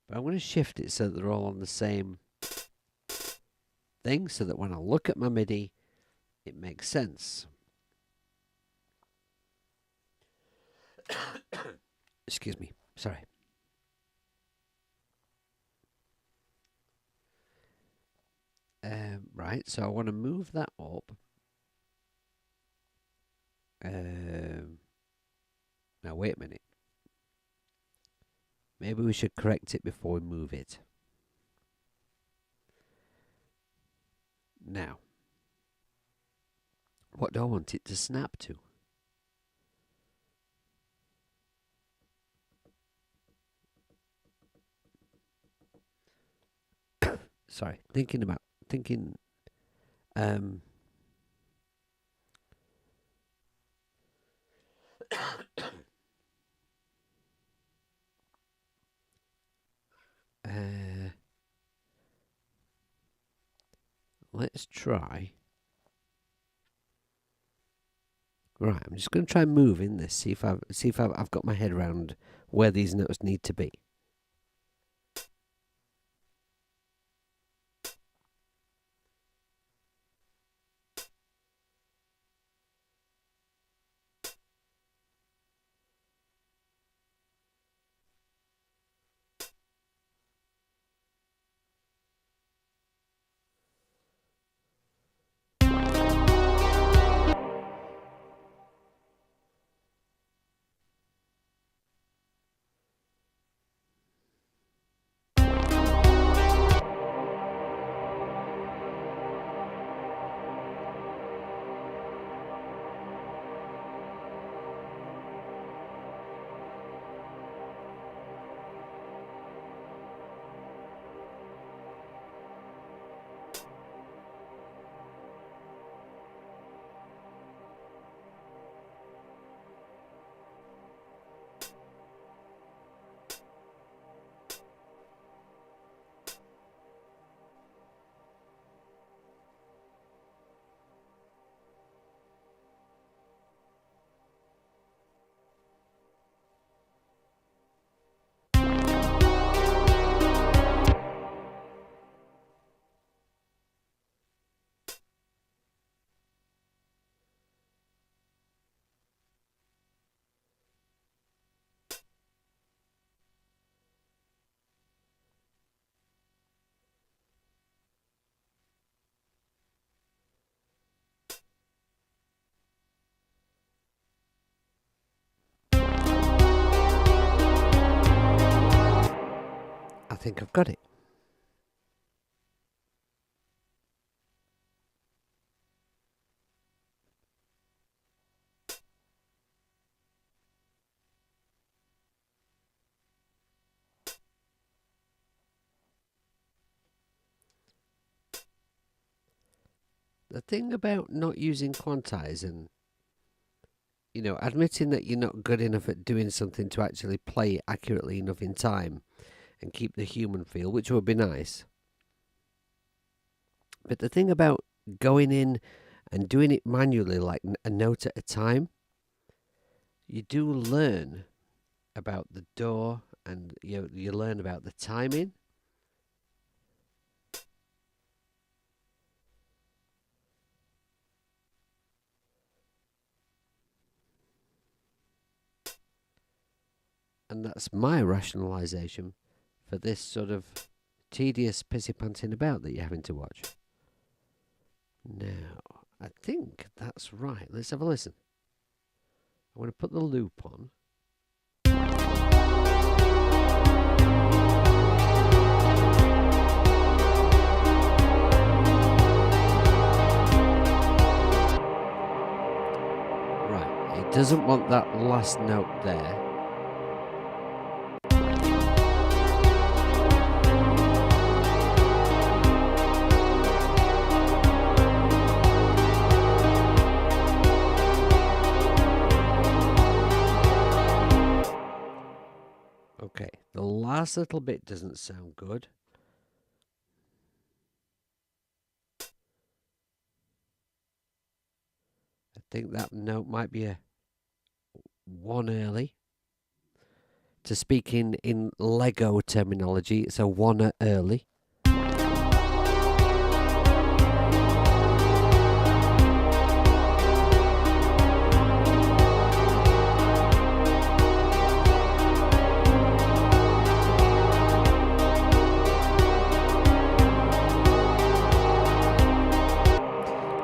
But I'm going to shift it so that they're all on the same thing, so that when I look at my MIDI, it makes sense. Excuse me, sorry. Right, so I want to move that up. Now wait a minute. Maybe we should correct it before we move it. Now, what do I want it to snap to? Sorry, thinking. Let's try. Right, I'm just going to try moving this. See if I've got my head around where these notes need to be. I think I've got it. The thing about not using quantize and, admitting that you're not good enough at doing something to actually play it accurately enough in time and keep the human feel, which would be nice. But the thing about going in and doing it manually, like a note at a time, you do learn about the door and you learn about the timing. And that's my rationalisation for this sort of tedious pissy-panting about that you're having to watch. Now, I think that's right. Let's have a listen. I want to put the loop on. Right, it doesn't want that last note there. Okay, the last little bit doesn't sound good. I think that note might be a one early. To speak in Lego terminology, it's a one early.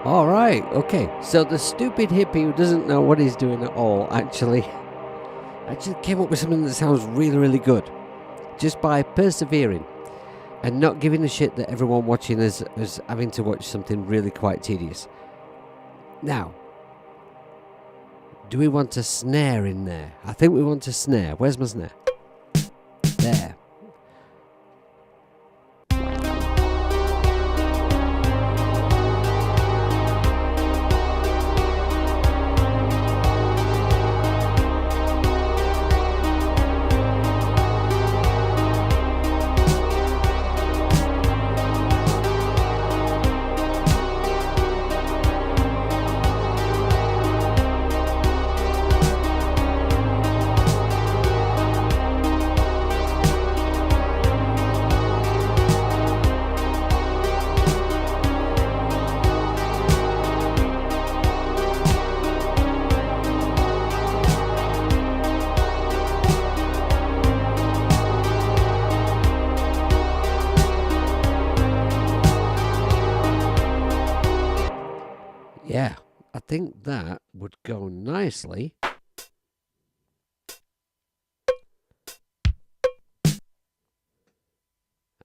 All right, okay. So the stupid hippie who doesn't know what he's doing at all actually came up with something that sounds really, really good. Just by persevering and not giving a shit that everyone watching is having to watch something really quite tedious. Now, do we want a snare in there? I think we want a snare. Where's my snare? There. Yeah, I think that would go nicely.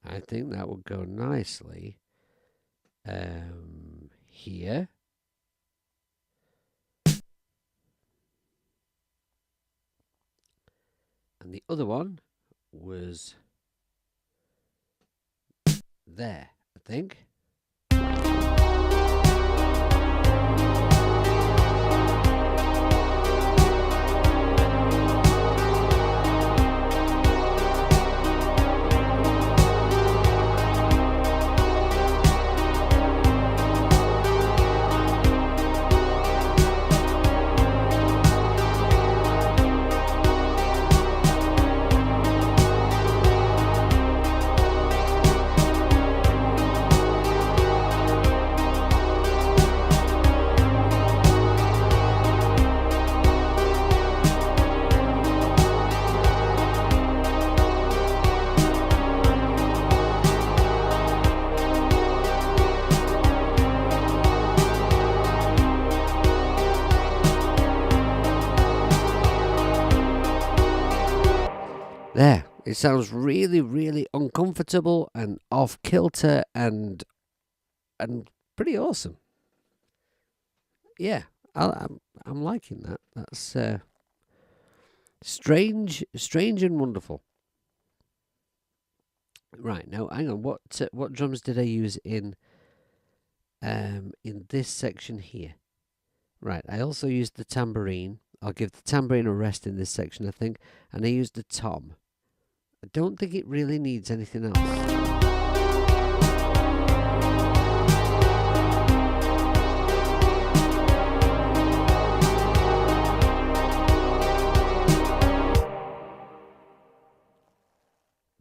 I think that would go nicely here. And the other one was there, I think. There. It sounds really, really uncomfortable and off kilter and pretty awesome. Yeah, I'm liking that. That's strange and wonderful. Right now, hang on. What drums did I use in this section here? Right, I also used the tambourine. I'll give the tambourine a rest in this section, I think, and I used the tom. I don't think it really needs anything else.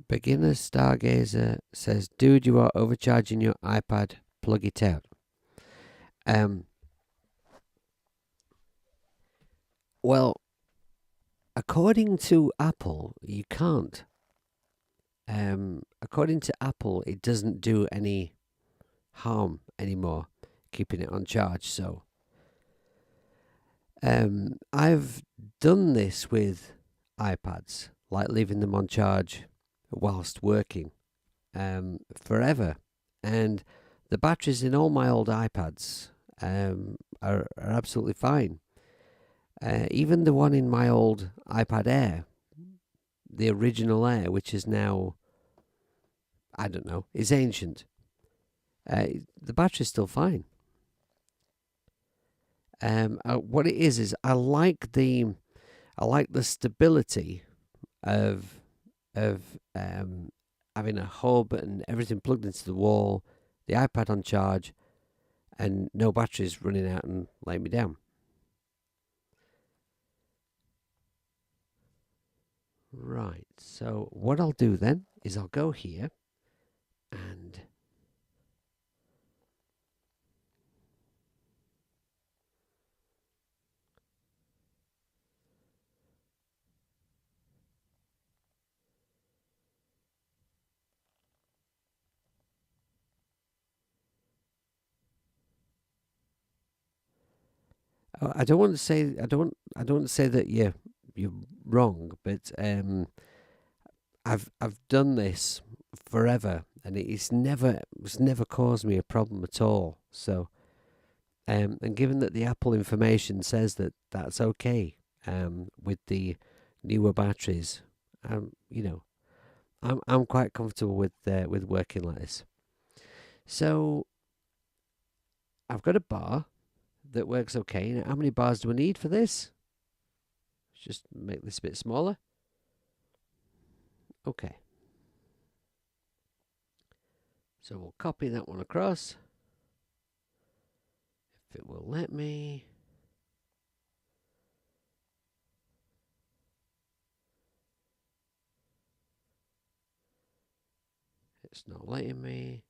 Beginner Stargazer says, "Dude, you are overcharging your iPad. Plug it out." Well, according to Apple, you can't. According to Apple, it doesn't do any harm anymore, keeping it on charge. So, I've done this with iPads, like leaving them on charge whilst working, forever, and the batteries in all my old iPads are absolutely fine. Even the one in my old iPad Air, the original Air, which is now, I don't know, is ancient. The battery's still fine. What it is I like the stability of having a hub and everything plugged into the wall, the iPad on charge, and no batteries running out and laying me down. Right, so what I'll do then is I'll go here and I don't want to say I don't want to say that you're wrong, but I've done this forever, and it's never caused me a problem at all. So, and given that the Apple information says that that's okay, with the newer batteries, I'm quite comfortable with working like this. So I've got a bar that works okay. Now, how many bars do I need for this? Let's just make this a bit smaller. Okay. So we'll copy that one across. If it will let me. It's not letting me.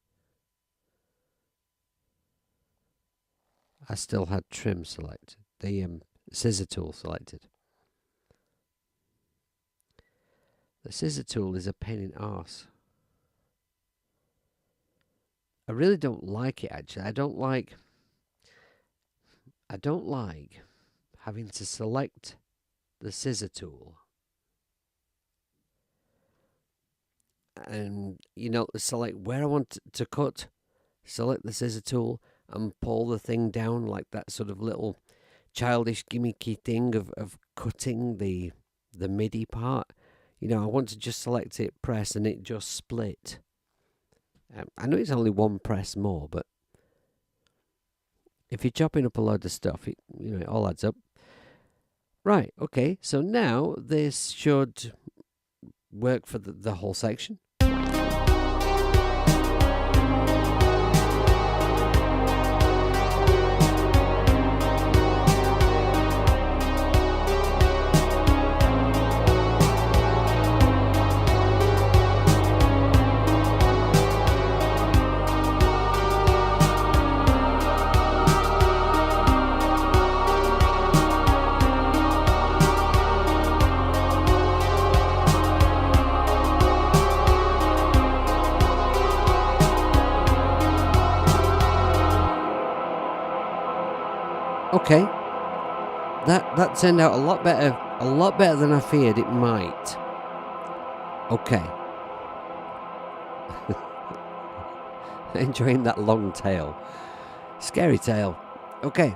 I still had trim selected. The scissor tool selected. The scissor tool is a pain in arse. I really don't like it, actually. I don't like I don't like having to select the scissor tool and, select where I want to cut, select the scissor tool and pull the thing down, like that sort of little childish gimmicky thing of cutting the MIDI part. I want to just select it, press, and it just split. I know it's only one press more, but if you're chopping up a load of stuff, it all adds up. Right, okay, so now this should work for the whole section. Okay, that turned out a lot better than I feared it might. Okay. Enjoying that long tail. Scary tail. Okay.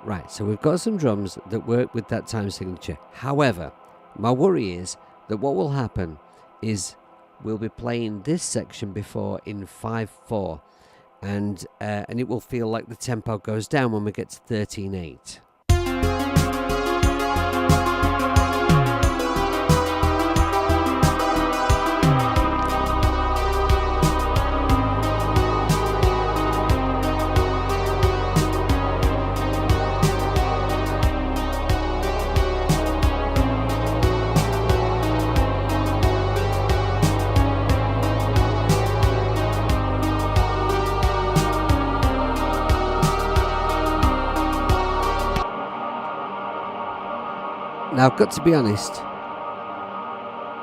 Right, so we've got some drums that work with that time signature. However, my worry is that what will happen is we'll be playing this section before in 5/4. And it will feel like the tempo goes down when we get to 13/8. Now, I've got to be honest,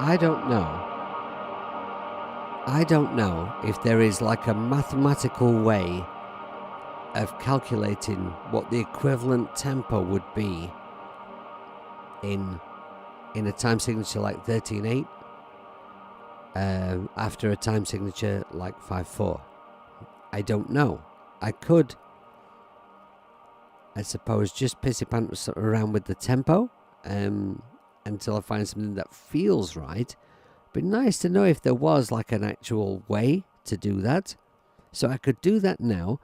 I don't know if there is like a mathematical way of calculating what the equivalent tempo would be in a time signature like 13/8 after a time signature like 5/4. I don't know. I could, I suppose, just pissy pants around with the tempo until I find something that feels right. But nice to know if there was like an actual way to do that. So I could do that now,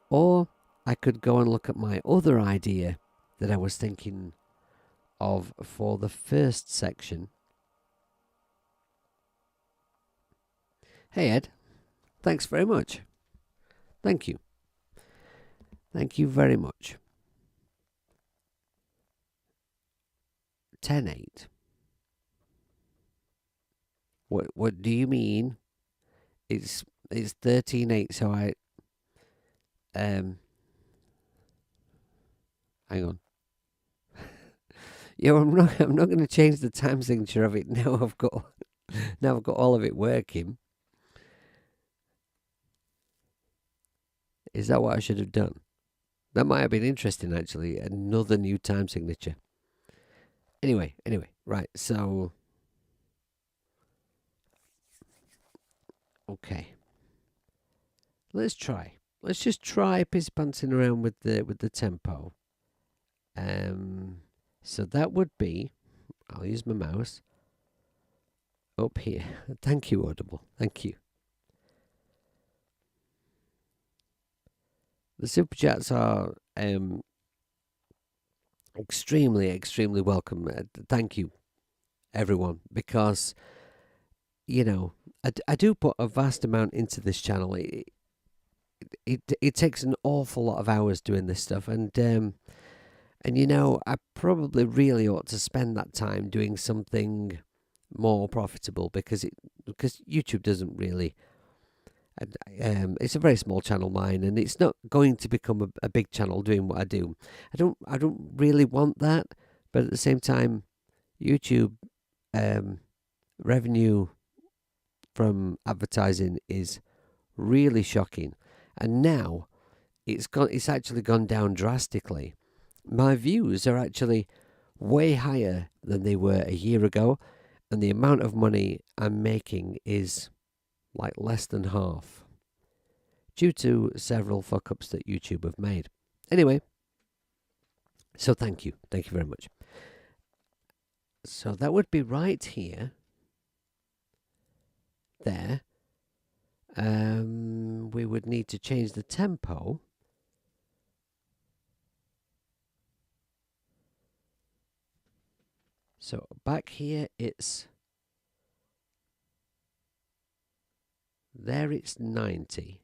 or I could go and look at my other idea that I was thinking of for the first section. Hey Ed, thanks very much. Thank you. Thank you very much. 10/8. What do you mean? It's 13/8, so I hang on. Yeah, I'm not going to change the time signature of it now. I've got all of it working. Is that what I should have done? That might have been interesting, actually. Another new time signature. Anyway, right, so okay. Let's just try pissy pantsing around with the tempo. So that would be, I'll use my mouse up here. Thank you, Audible. Thank you. The super chats are extremely welcome. Thank you, everyone, because I do put a vast amount into this channel. It takes an awful lot of hours doing this stuff, and I probably really ought to spend that time doing something more profitable because YouTube doesn't really. It's a very small channel, mine, and it's not going to become a big channel doing what I do. I don't really want that, but at the same time, YouTube revenue from advertising is really shocking, and now it's actually gone down drastically. My views are actually way higher than they were a year ago, and the amount of money I'm making is like less than half, due to several fuck ups that YouTube have made. Anyway, so thank you very much. So that would be right here, there. We would need to change the tempo. So back here it's 90.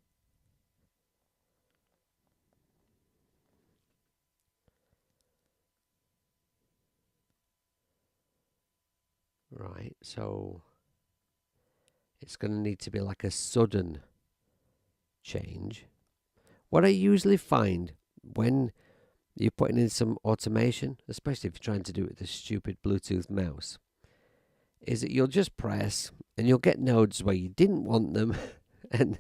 Right, so it's going to need to be like a sudden change. What I usually find when you're putting in some automation, especially if you're trying to do it with a stupid Bluetooth mouse, is that you'll just press and you'll get nodes where you didn't want them, and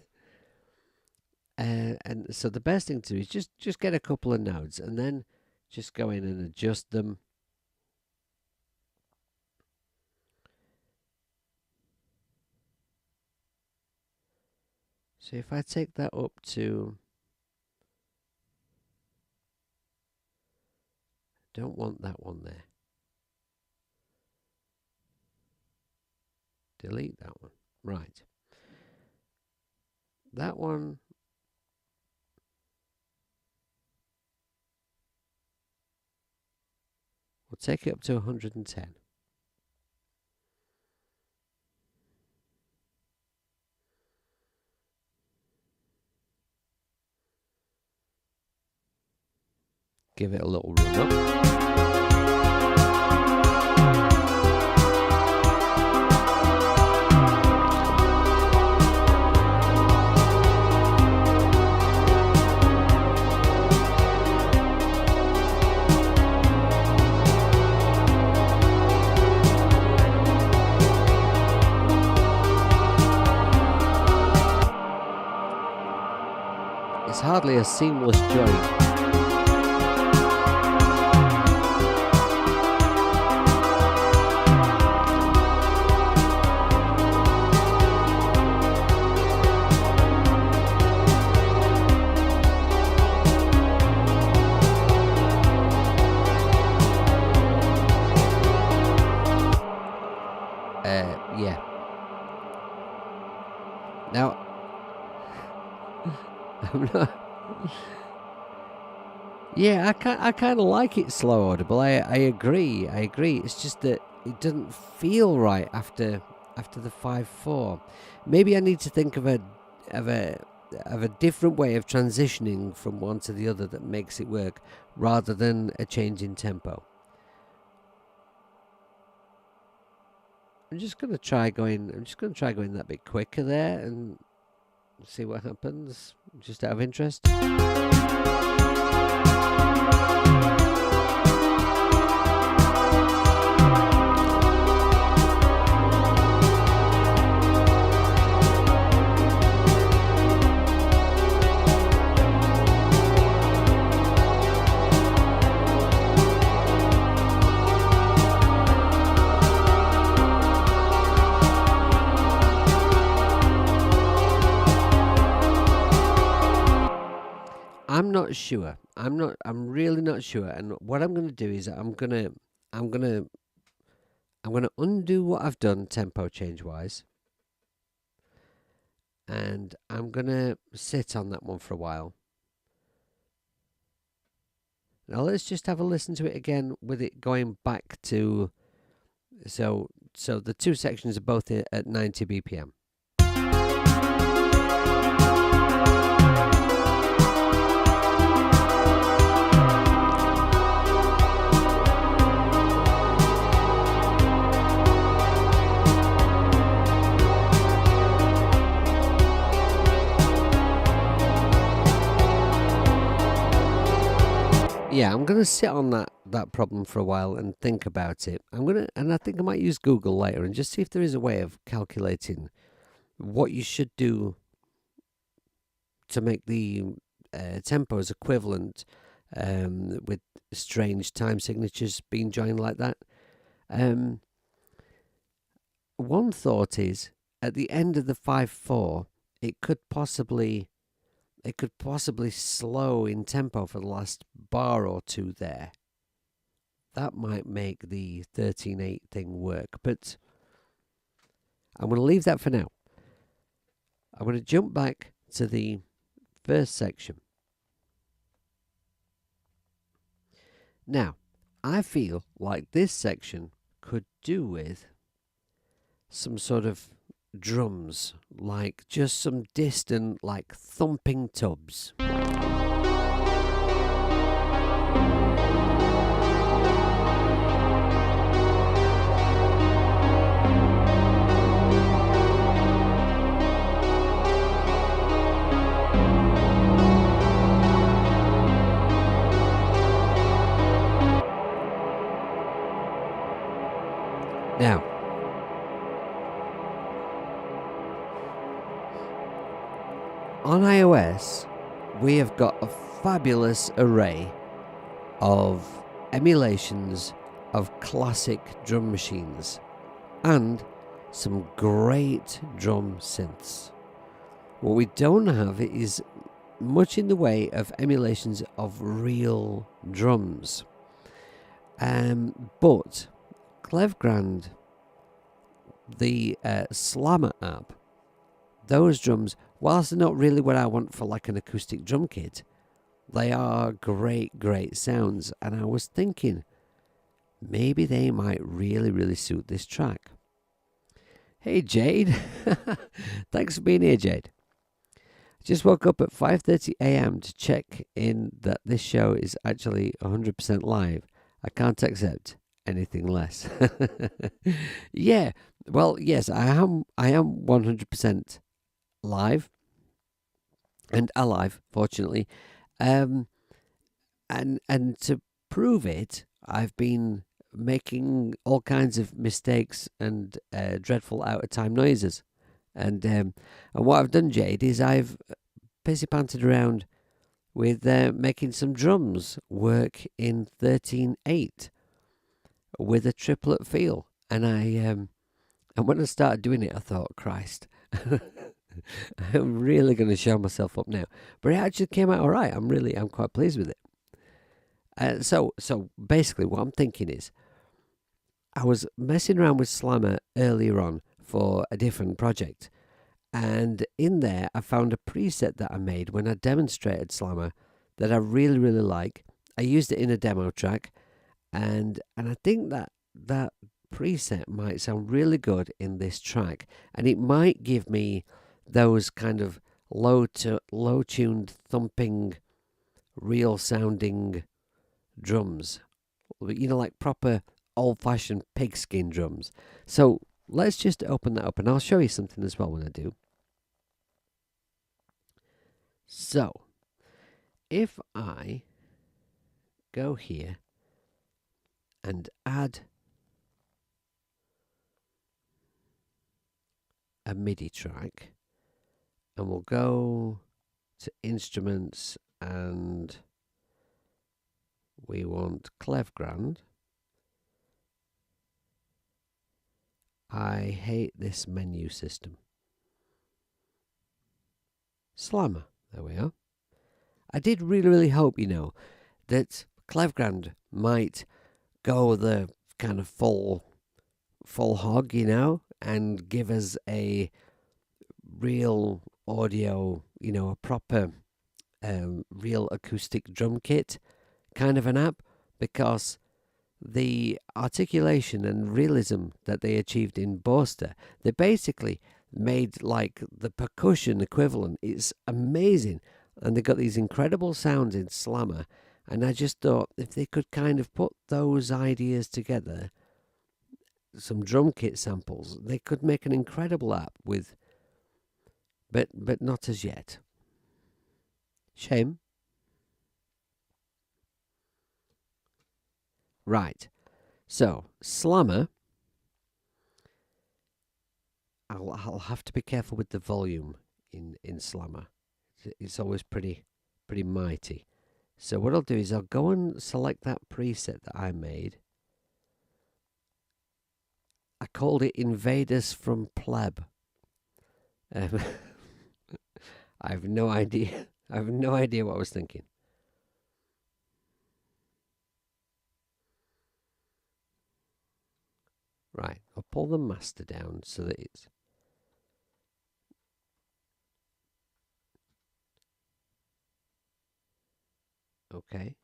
so the best thing to do is just get a couple of nodes and then just go in and adjust them. So if I take that up to, don't want that one there. Delete that one. Right. That one. We'll take it up to 110. Give it a little run up. It's hardly a seamless join. Yeah. Now, I'm not. Yeah, I kind of like it slow audible. I agree. It's just that it doesn't feel right after the 5/4. Maybe I need to think of a different way of transitioning from one to the other that makes it work, rather than a change in tempo. I'm just gonna try going that bit quicker there and see what happens, just out of interest. I'm not sure. I'm really not sure. And what I'm going to do is I'm going to undo what I've done tempo change wise. And I'm going to sit on that one for a while. Now let's just have a listen to it again with it going back to, so the two sections are both at 90 BPM. Yeah, I'm gonna sit on that problem for a while and think about it. And I think I might use Google later and just see if there is a way of calculating what you should do to make the tempos equivalent with strange time signatures being joined like that. One thought is at the end of the 5/4, it could possibly slow in tempo for the last bar or two there. That might make the 13/8 thing work, but I'm going to leave that for now. I'm going to jump back to the first section. Now, I feel like this section could do with some sort of drums, like just some distant, like thumping tubs. Now, on iOS, we have got a fabulous array of emulations of classic drum machines and some great drum synths. What we don't have is much in the way of emulations of real drums. But Clevegrand, the Slammer app, those drums, whilst they're not really what I want for like an acoustic drum kit, they are great sounds. And I was thinking, maybe they might really suit this track. Hey Jade, thanks for being here, Jade. I just woke up at 5:30 a.m. to check in that this show is actually 100% live. I can't accept anything less. Yeah, well, yes, I am 100% live and alive, fortunately. And to prove it, I've been making all kinds of mistakes and dreadful out of time noises. And what I've done, Jade, is I've pissy panted around with making some drums work in 13/8 with a triplet feel. And when I started doing it, I thought, Christ, I'm really going to show myself up now. But it actually came out all right. I'm quite pleased with it. So basically, what I'm thinking is, I was messing around with Slammer earlier on for a different project. And in there, I found a preset that I made when I demonstrated Slammer that I really like. I used it in a demo track, and I think that preset might sound really good in this track, and it might give me those kind of low tuned thumping, real sounding drums, like proper old fashioned pigskin drums. So let's just open that up, and I'll show you something as well when I do. So, if I go here and add a MIDI track, and we'll go to instruments, and we want Clevegrand. I hate this menu system. Slammer. There we are. I did really hope, that Clevegrand might go the kind of full hog, and give us a real audio, a proper real acoustic drum kit kind of an app, because the articulation and realism that they achieved in Boaster, they basically made like the percussion equivalent. It's amazing, and they got these incredible sounds in Slammer, and I just thought if they could kind of put those ideas together, some drum kit samples, they could make an incredible app with, but not as yet. Shame. Right, so Slammer, I'll have to be careful with the volume in Slammer. it's always pretty mighty. So what I'll do is I'll go and select that preset that I made. I called it Invaders from Pleb. I have no idea. I have no idea what I was thinking. Right, I'll pull the master down so that it's... Okay.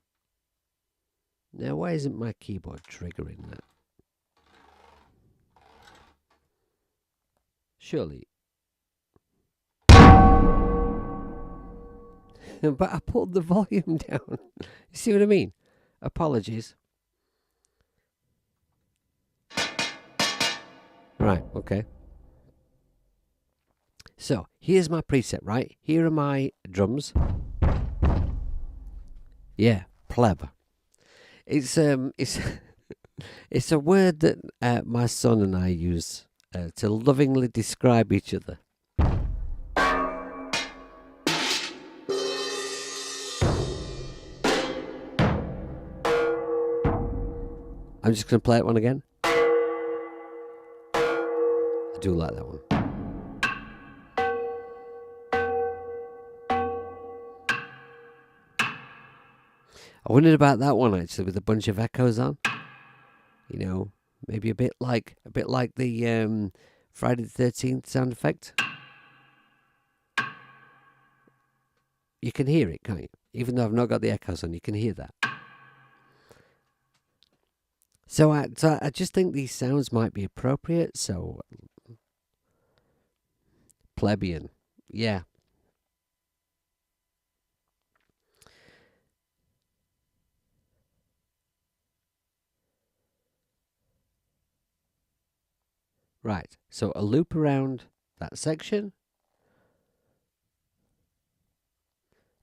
Now, why isn't my keyboard triggering that? Surely. But I pulled the volume down. You see what I mean? Apologies. Right, okay. So, here's my preset, right? Here are my drums. Yeah, pleb. It's it's a word that my son and I use to lovingly describe each other. I'm just going to play it one again. I do like that one. I wondered about that one actually, with a bunch of echoes on. You know, maybe a bit like the Friday the 13th sound effect. You can hear it, can't you? Even though I've not got the echoes on, you can hear that. So I just think these sounds might be appropriate. So plebeian, yeah. Right, so a loop around that section.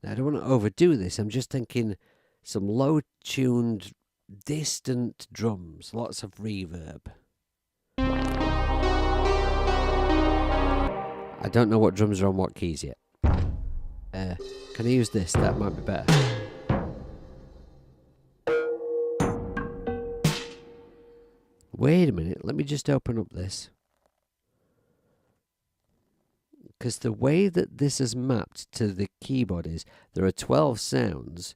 Now, I don't want to overdo this. I'm just thinking some low-tuned, distant drums, lots of reverb. I don't know what drums are on what keys yet. Can I use this? That might be better. Wait a minute, let me just open up this. Because the way that this is mapped to the keyboard is there are 12 sounds,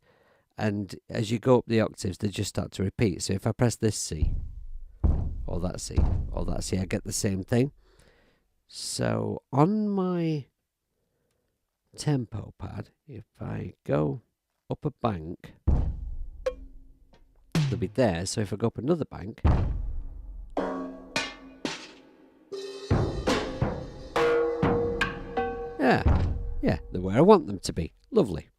and as you go up the octaves, they just start to repeat. So if I press this C, or that C, or that C, I get the same thing. So on my tempo pad, if I go up a bank, they'll be there. So if I go up another bank, yeah, they're where I want them to be. Lovely.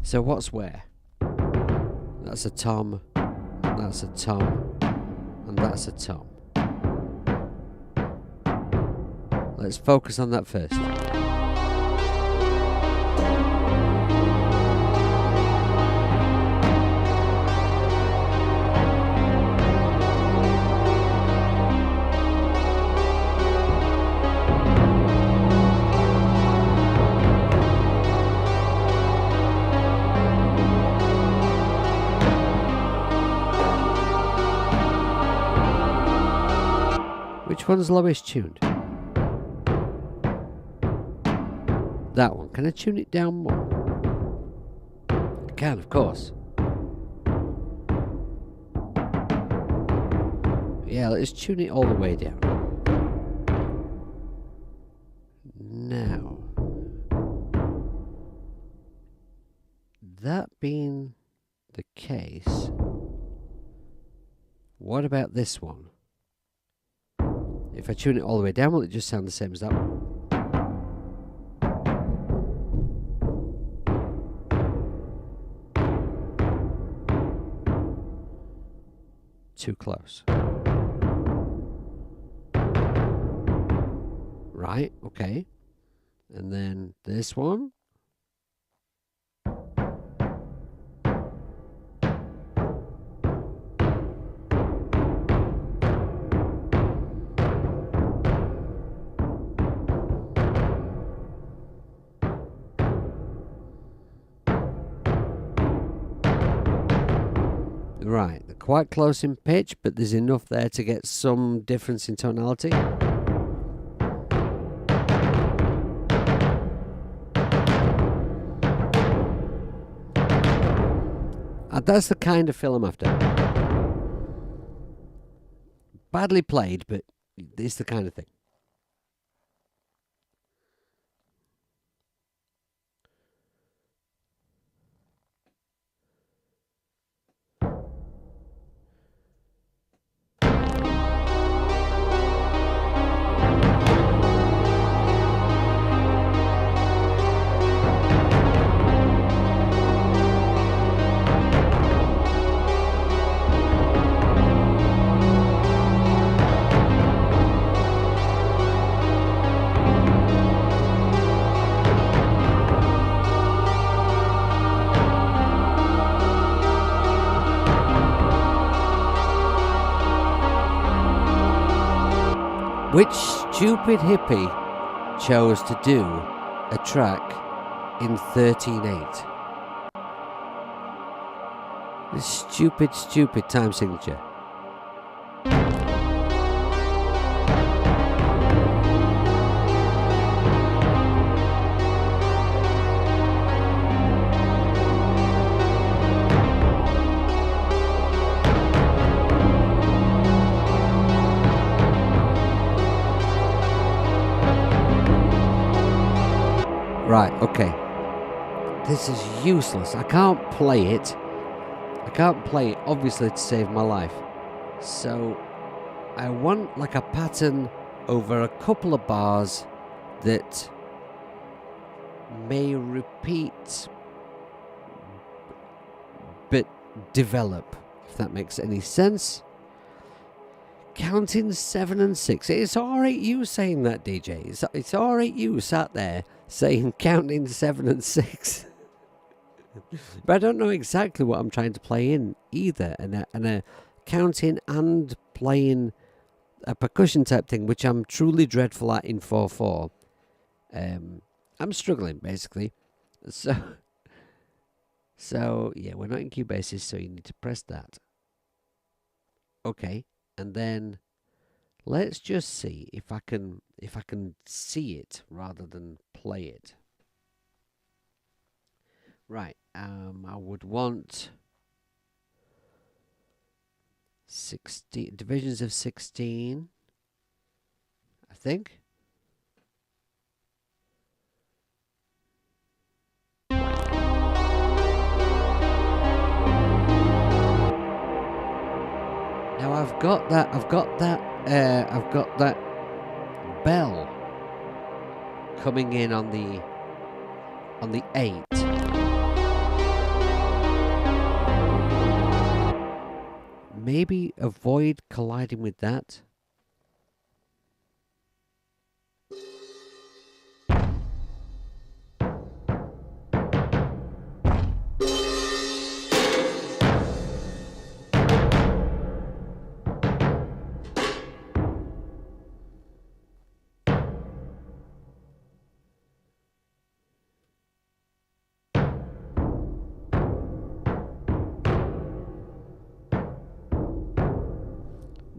So what's where? That's a tom, that's a tom, and that's a tom. Let's focus on that first. Which one's lowest tuned? That one. Can I tune it down more? I can, of course. Yeah, let's tune it all the way down. Now, that being the case, what about this one? If I tune it all the way down, will it just sound the same as that one? Too close. Right, okay. And then this one. Right, they're quite close in pitch, but there's enough there to get some difference in tonality. And that's the kind of film I'm after. Badly played, but it's the kind of thing. Which stupid hippie chose to do a track in 13/8? This stupid time signature. Right, okay. This is useless. I can't play it. Obviously, to save my life. So, I want like a pattern over a couple of bars that may repeat but develop, if that makes any sense. Counting 7 and 6. It's alright you saying that, DJ. It's alright you sat there saying counting 7 and 6. But I don't know exactly what I'm trying to play in either. And a counting and playing a percussion type thing, which I'm truly dreadful at in 4/4. I'm struggling, basically. So yeah, we're not in key basis, so you need to press that. Okay. And then let's just see if I can see it rather than play it. Right, I would want 16 divisions of 16, I think. Now I've got that bell coming in on the 8. Maybe avoid colliding with that.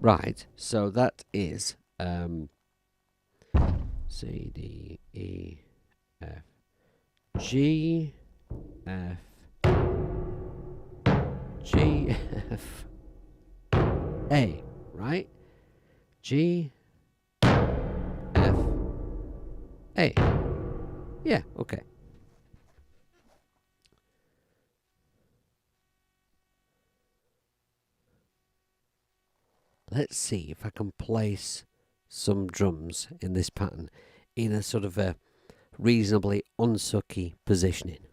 Right, so that is C, D, E, F, G, F, G, F, A, right? G, F, A. Yeah, okay. Let's see if I can place some drums in this pattern in a sort of a reasonably unsucky positioning.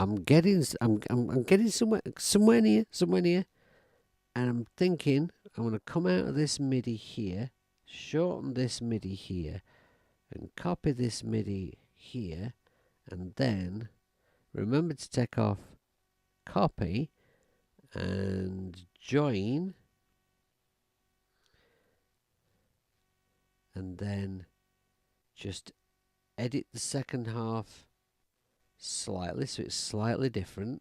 I'm getting somewhere near, and I'm thinking I'm going to come out of this MIDI here, shorten this MIDI here, and copy this MIDI here, and then remember to take off copy and join, and then just edit the second half slightly so it's slightly different.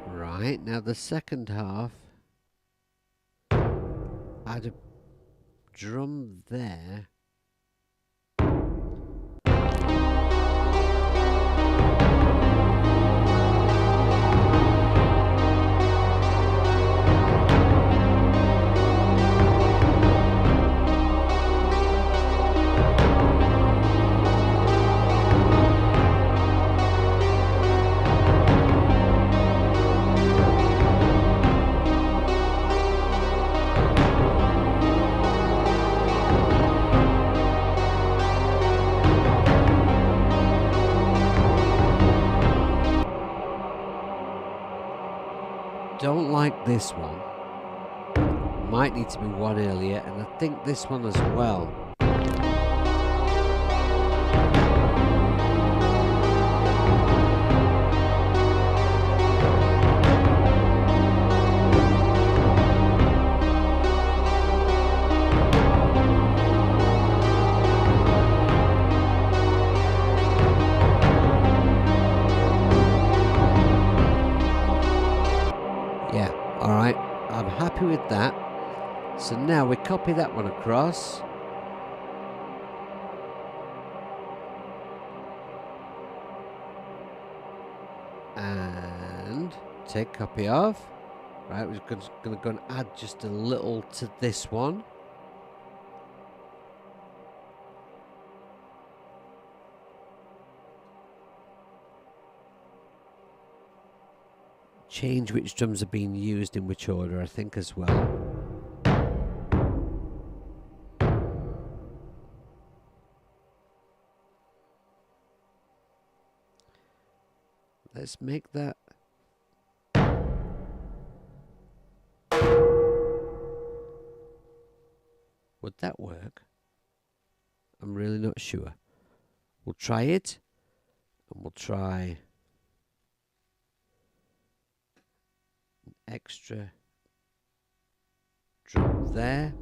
Right, now the second half, add a drum there. Don't like this one. Might need to be one earlier, and I think this one as well. Alright, I'm happy with that. So now we copy that one across. And take copy of. Right, we're going to go and add just a little to this one. Change which drums are being used in which order, I think, as well. Let's make that. Would that work? I'm really not sure. We'll try it, and we'll try extra drum there.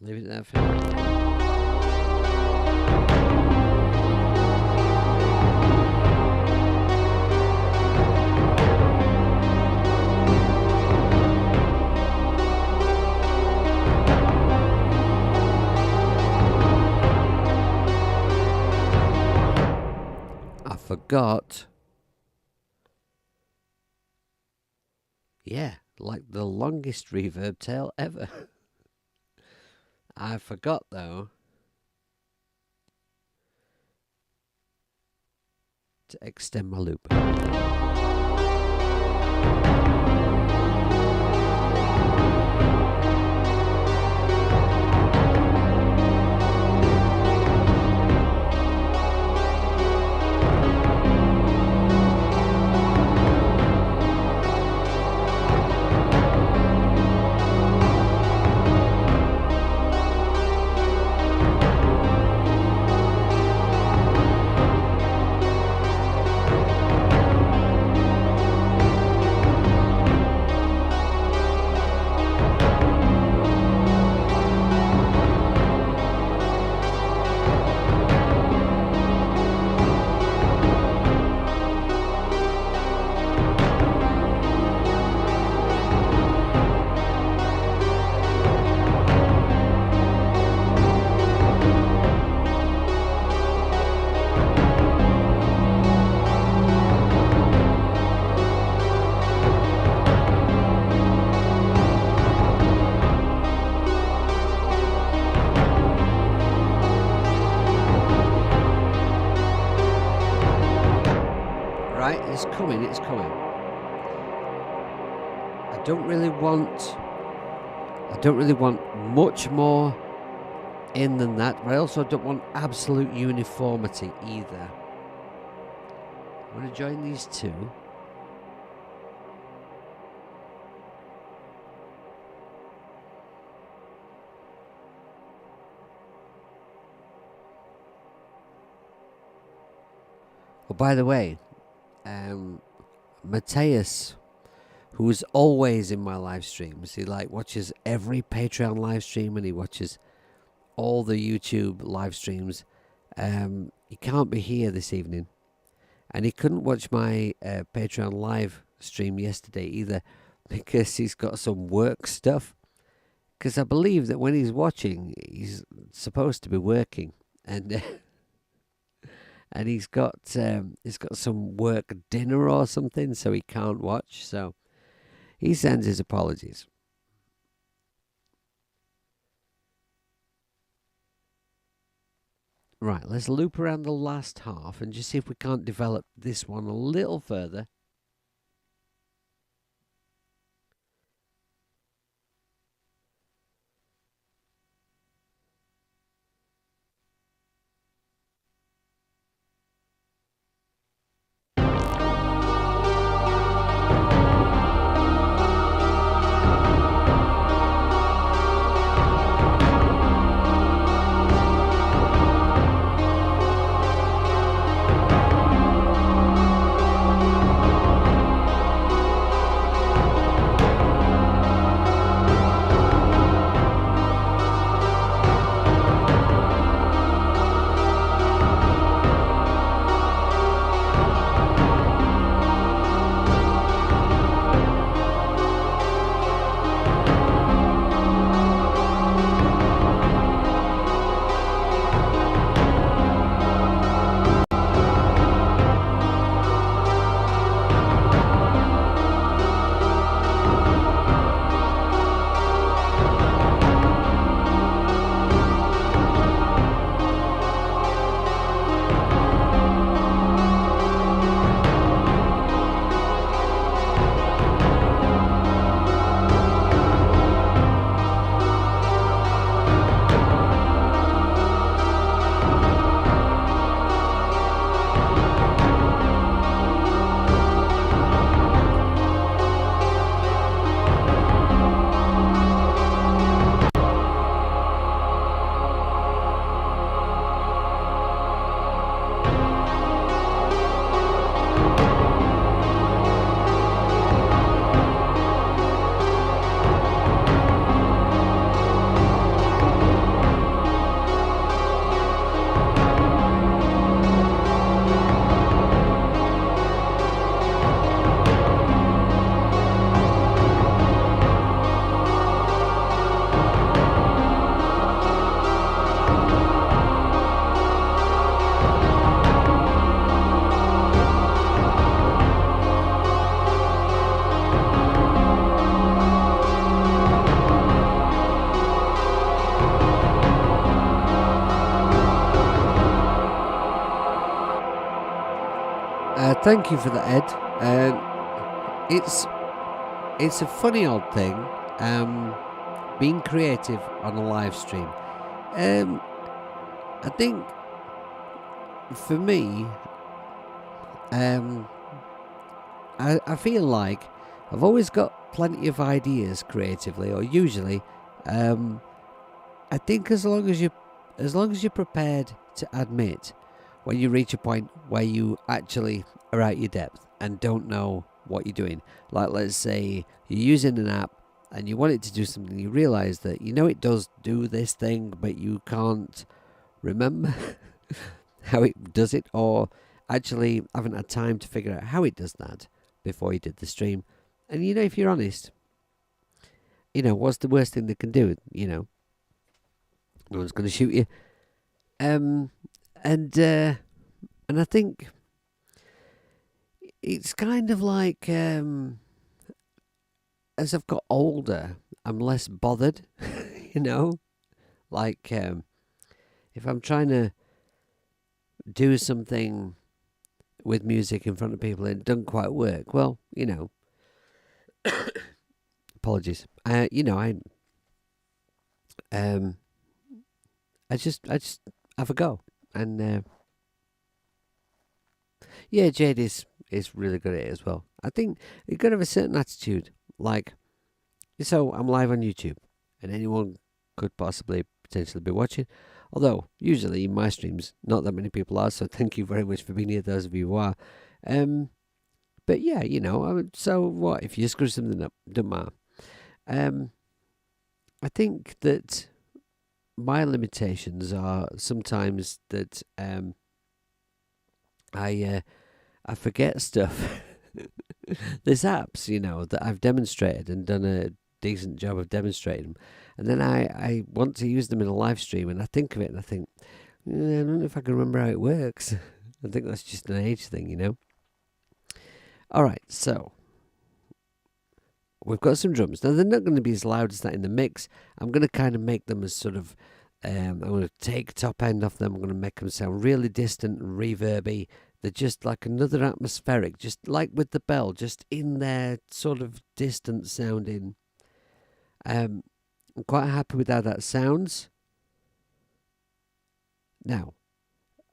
Leave it there for now. I forgot. Yeah, like the longest reverb tail ever. I forgot though to extend my loop. It's coming, it's coming. I don't really want much more in than that, but I also don't want absolute uniformity either. I'm going to join these two. Oh, by the way, Mateus, who's always in my live streams, he watches every Patreon live stream and he watches all the YouTube live streams. He can't be here this evening, and he couldn't watch my Patreon live stream yesterday either because he's got some work stuff. Because I believe that when he's watching, he's supposed to be working, and and he's got some work dinner or something, so he can't watch. So he sends his apologies. Right, let's loop around the last half and just see if we can't develop this one a little further. Thank you for that, Ed. It's a funny old thing, being creative on a live stream. I think for me, I feel like I've always got plenty of ideas creatively, or usually. I think as long as you're prepared to admit when you reach a point where you actually are out your depth and don't know what you're doing. Like, let's say you're using an app and you want it to do something, you realize that it does do this thing, but you can't remember how it does it, or actually haven't had time to figure out how it does that before you did the stream. And if you're honest, what's the worst thing they can do? No one's going to shoot you. And I think it's kind of like, as I've got older, I'm less bothered, like, if I'm trying to do something with music in front of people and it doesn't quite work, well, apologies. Um, I just have a go, and yeah, Jade is really good at it as well. I think you've got to have a certain attitude. Like, so I'm live on YouTube, and anyone could possibly potentially be watching. Although usually in my streams, not that many people are. So thank you very much for being here, those of you who are. But yeah, so what if you screw something up? Don't matter. I think that my limitations are sometimes that I forget stuff. There's apps, that I've demonstrated and done a decent job of demonstrating them, and then I want to use them in a live stream, and I think of it and I think, I don't know if I can remember how it works. I think that's just an age thing. All right, so we've got some drums. Now, they're not going to be as loud as that in the mix. I'm going to kind of make them as sort of, I'm going to take top end off them. I'm going to make them sound really distant and reverby. They're just like another atmospheric, just like with the bell, just in there, sort of distant sounding. I'm quite happy with how that sounds. Now,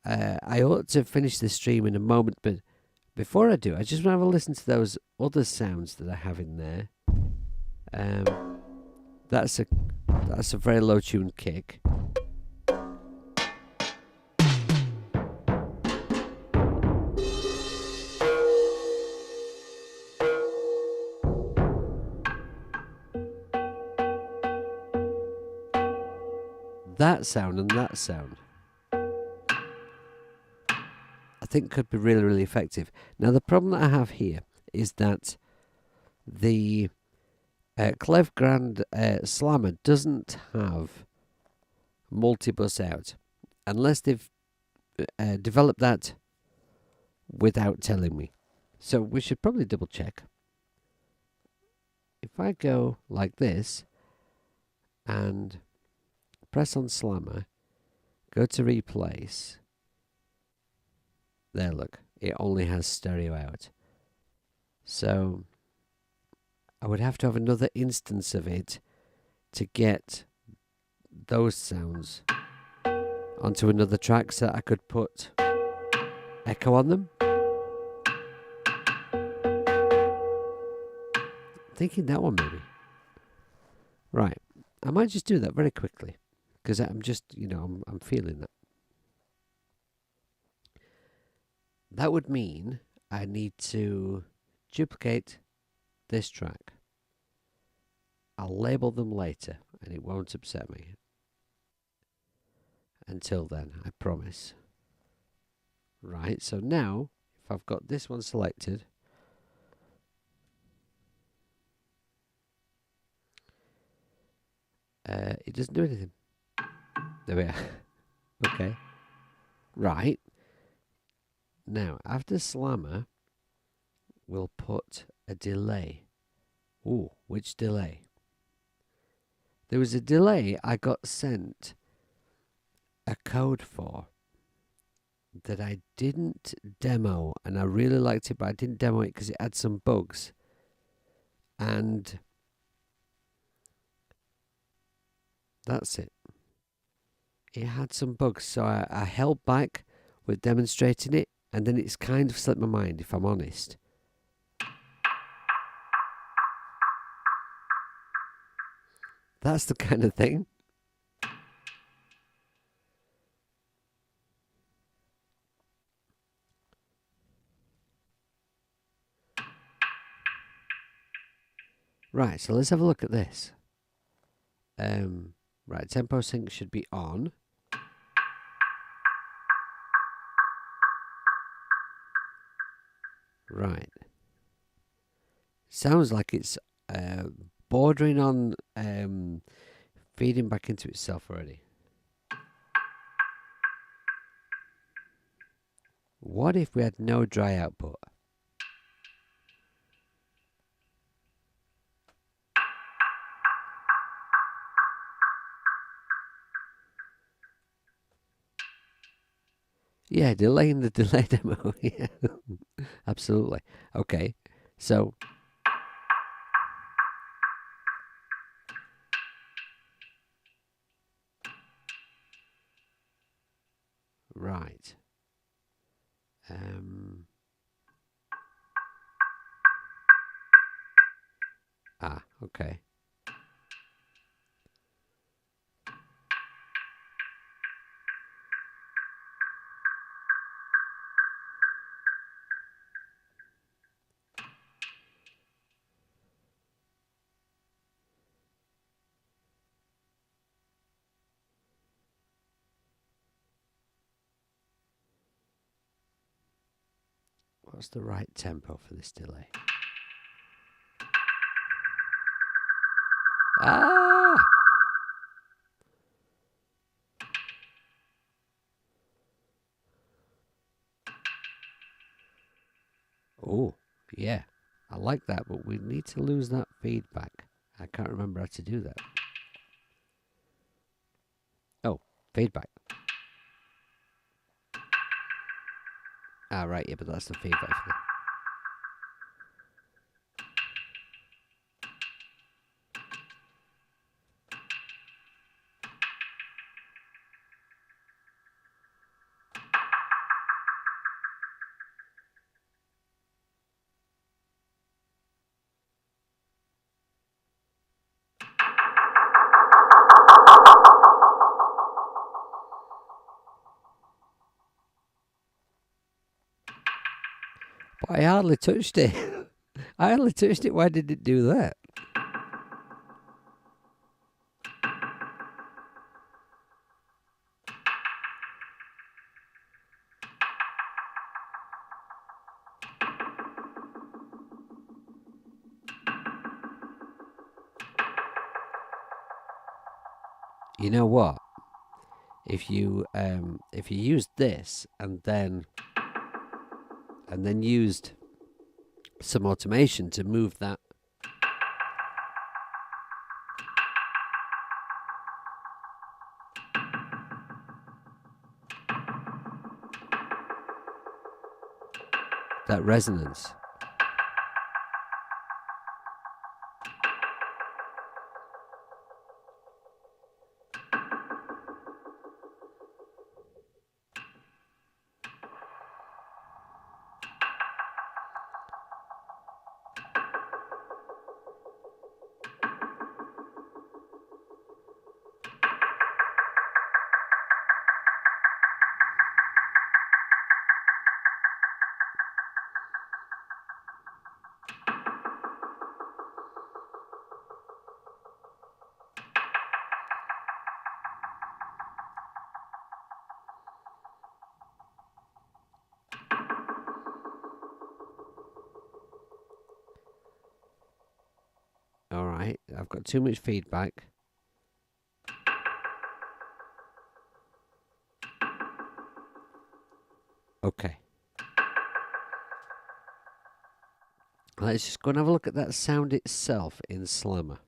I ought to finish this stream in a moment, but before I do, I just want to have a listen to those other sounds that I have in there. That's a very low tuned kick. That sound and that sound, I think, could be really, really effective. Now, the problem that I have here is that the Clef Grand Slammer doesn't have multi-bus out, unless they've developed that without telling me. So we should probably double check. If I go like this and press on Slammer, go to replace. There, look, it only has stereo out. So I would have to have another instance of it to get those sounds onto another track so I could put echo on them. Thinking that one maybe. Right, I might just do that very quickly because I'm just, I'm feeling that. That would mean I need to duplicate this track. I'll label them later and it won't upset me. Until then, I promise. Right, so now, if I've got this one selected, it doesn't do anything. There we are. Okay. Right. Now, after Slammer, we'll put a delay. Ooh, which delay? There was a delay I got sent a code for that I didn't demo, and I really liked it, but I didn't demo it because it had some bugs. And that's it. It had some bugs, so I held back with demonstrating it, and then it's kind of slipped my mind, if I'm honest. That's the kind of thing. Right, so let's have a look at this. Right, tempo sync should be on. Right. Sounds like it's bordering on feeding back into itself already. What if we had no dry output? Yeah, delaying the delay demo. Yeah, absolutely. Okay, so right. Um, okay. What's the right tempo for this delay? Ah! Oh, yeah. I like that, but we need to lose that feedback. I can't remember how to do that. Oh, feedback. Right, yeah, but that's the feedback for the... But I hardly touched it. I hardly touched it. Why did it do that? You know what? If you used this and then used some automation to move that resonance. All right, I've got too much feedback. Okay. Let's just go and have a look at that sound itself in Slammer.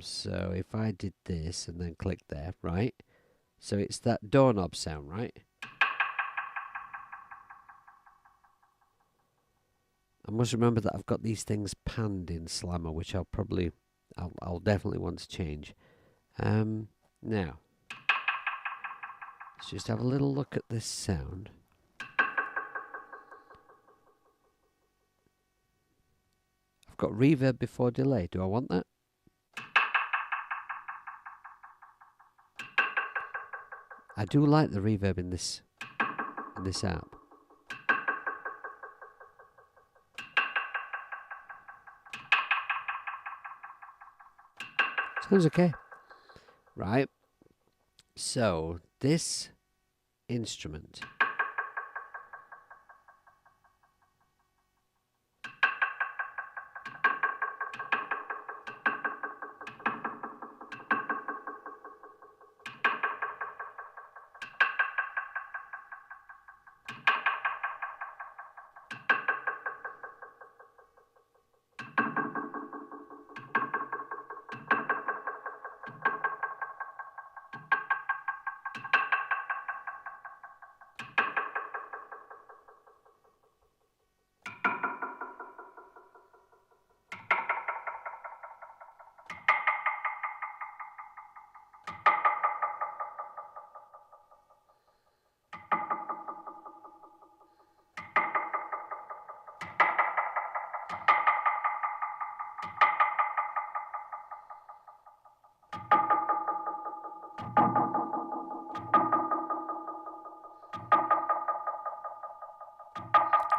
So if I did this and then click there, right? So it's that doorknob sound, right? I must remember that I've got these things panned in Slammer, which I'll definitely want to change. Now, let's just have a little look at this sound. I've got reverb before delay. Do I want that? I do like the reverb in this app. Sounds okay. Right. So this instrument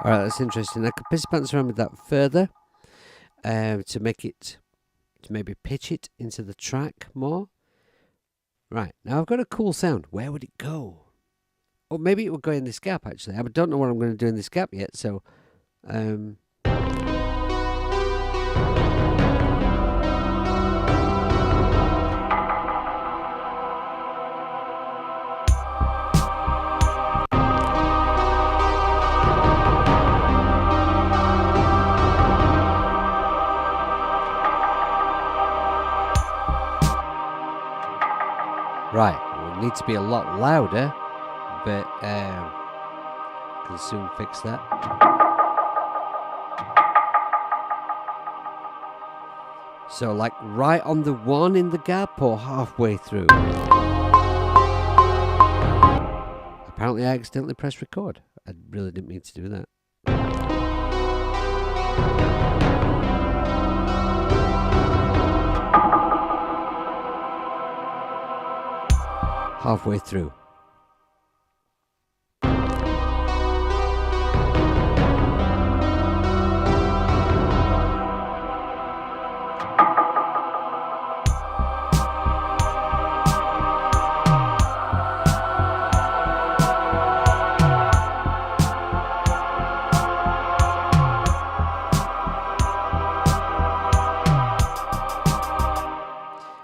All right, that's interesting. I could piss pants around with that further to make it, to maybe pitch it into the track more. Right, now I've got a cool sound. Where would it go? Or maybe it would go in this gap, actually. I don't know what I'm going to do in this gap yet, so... Right, it will need to be a lot louder, but can soon fix that. So like right on the one in the gap or halfway through? Apparently I accidentally pressed record. I really didn't mean to do that. Halfway through.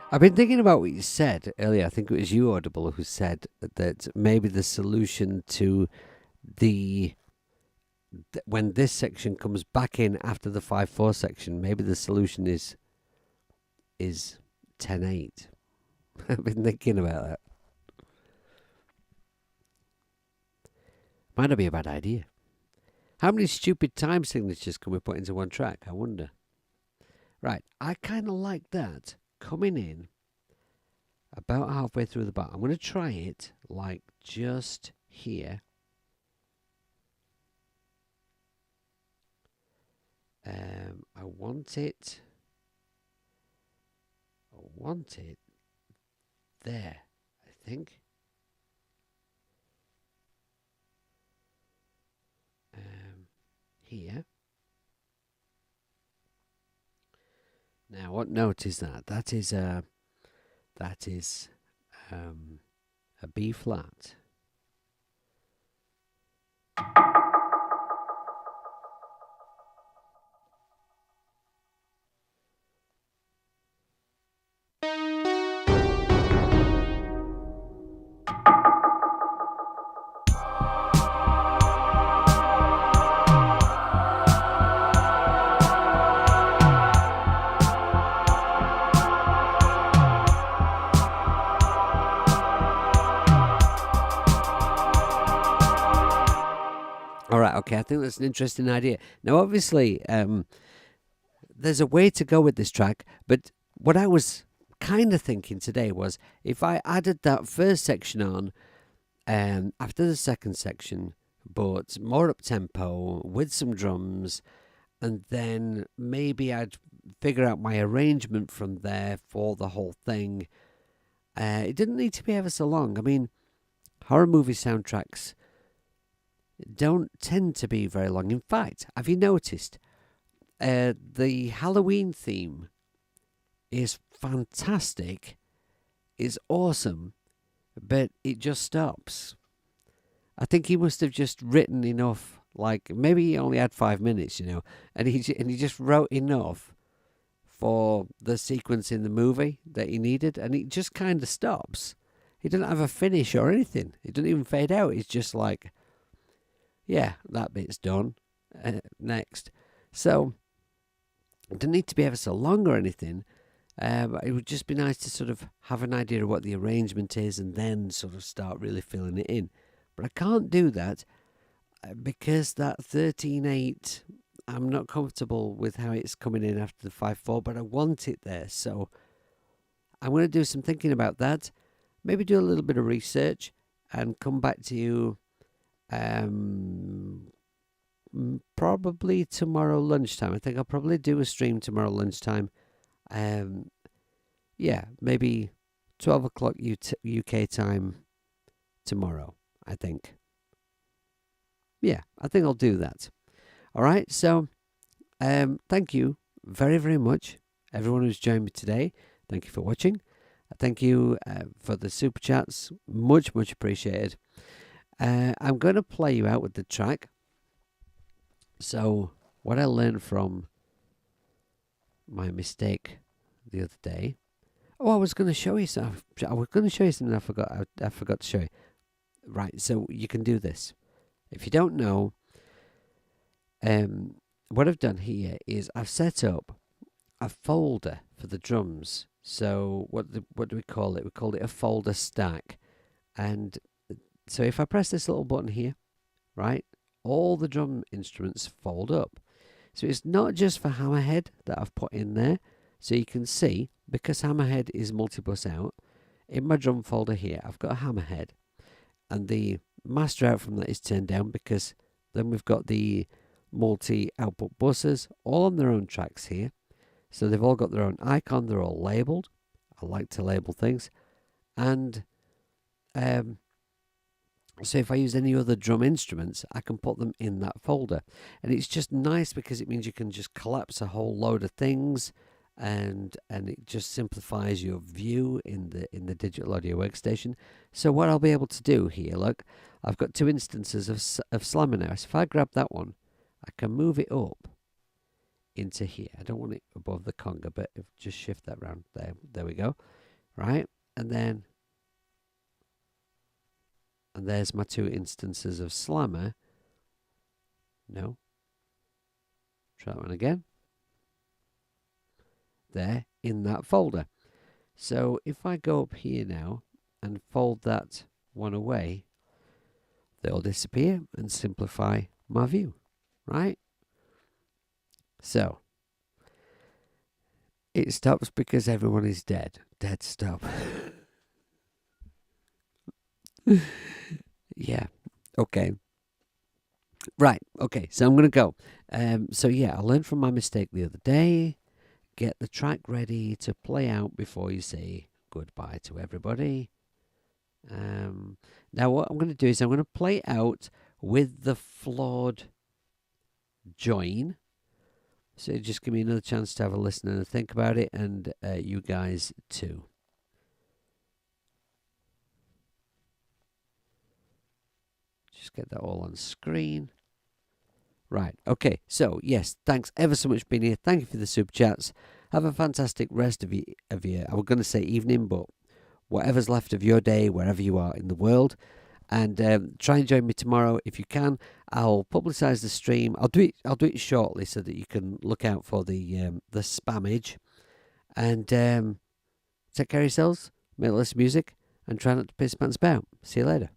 I've been thinking about what you said earlier. I think it was you, Audible, who said that maybe the solution to when this section comes back in after the 5/4 section, maybe the solution is 10/8. I've been thinking about that. Might not be a bad idea. How many stupid time signatures can we put into one track? I wonder. Right, I kind of like that. Coming in about halfway through the bar. I'm going to try it like just here. I want it there, I think. Here. Now, what note is that? That is a B flat. All right, okay, I think that's an interesting idea. Now, obviously, there's a way to go with this track, but what I was kind of thinking today was if I added that first section on after the second section, but more up tempo with some drums, and then maybe I'd figure out my arrangement from there for the whole thing. It didn't need to be ever so long. I mean, horror movie soundtracks don't tend to be very long. In fact, have you noticed the Halloween theme is fantastic, is awesome, but it just stops. I think he must have just written enough, like maybe he only had 5 minutes, and he just wrote enough for the sequence in the movie that he needed, and it just kind of stops. He doesn't have a finish or anything. It doesn't even fade out. It's just like, yeah, that bit's done. Next. So, it doesn't need to be ever so long or anything. But it would just be nice to sort of have an idea of what the arrangement is and then sort of start really filling it in. But I can't do that because that 13/8, I'm not comfortable with how it's coming in after the 5/4, but I want it there. So, I'm going to do some thinking about that. Maybe do a little bit of research and come back to you probably tomorrow lunchtime. I think I'll probably do a stream tomorrow lunchtime. Yeah, maybe 12 o'clock UK time tomorrow, I think. Yeah, I think I'll do that. All right, so thank you very, very much, everyone who's joined me today. Thank you for watching. Thank you for the super chats. Much, much appreciated. I'm going to play you out with the track. So, what I learned from my mistake the other day. Oh, I was going to show you something. I was going to show you something. I forgot. I forgot to show you. Right. So you can do this. If you don't know, what I've done here is I've set up a folder for the drums. So what do we call it? We call it a folder stack. And so if I press this little button here, right, all the drum instruments fold up. So it's not just for Hammerhead that I've put in there. So you can see, because Hammerhead is multi-bus out, in my drum folder here, I've got a Hammerhead. And the master out from that is turned down, because then we've got the multi-output buses all on their own tracks here. So they've all got their own icon, they're all labelled. I like to label things. And so if I use any other drum instruments, I can put them in that folder. And it's just nice because it means you can just collapse a whole load of things, and it just simplifies your view in the digital audio workstation. So what I'll be able to do here, look, I've got two instances of Slammer now. So if I grab that one, I can move it up into here. I don't want it above the conga, but just shift that round. There we go. Right? And there's my two instances of Slammer. No. Try that one again. There in that folder. So if I go up here now and fold that one away, they'll disappear and simplify my view. Right? So it stops because everyone is dead. Dead stop. Yeah. Okay. Right. Okay. So I'm going to go. So yeah, I learned from my mistake the other day. Get the track ready to play out before you say goodbye to everybody. Now what I'm going to do is I'm going to play out with the flawed join. So just give me another chance to have a listen and a think about it, and you guys too. Just get that all on screen. Right, okay, so yes, thanks ever so much for being here. Thank you for the super chats. Have a fantastic rest of your I was going to say evening, but whatever's left of your day, wherever you are in the world. And try and join me tomorrow if you can. I'll publicise the stream. I'll do it shortly so that you can look out for the spammage. And take care of yourselves, make less music, and try not to piss pants about. See you later.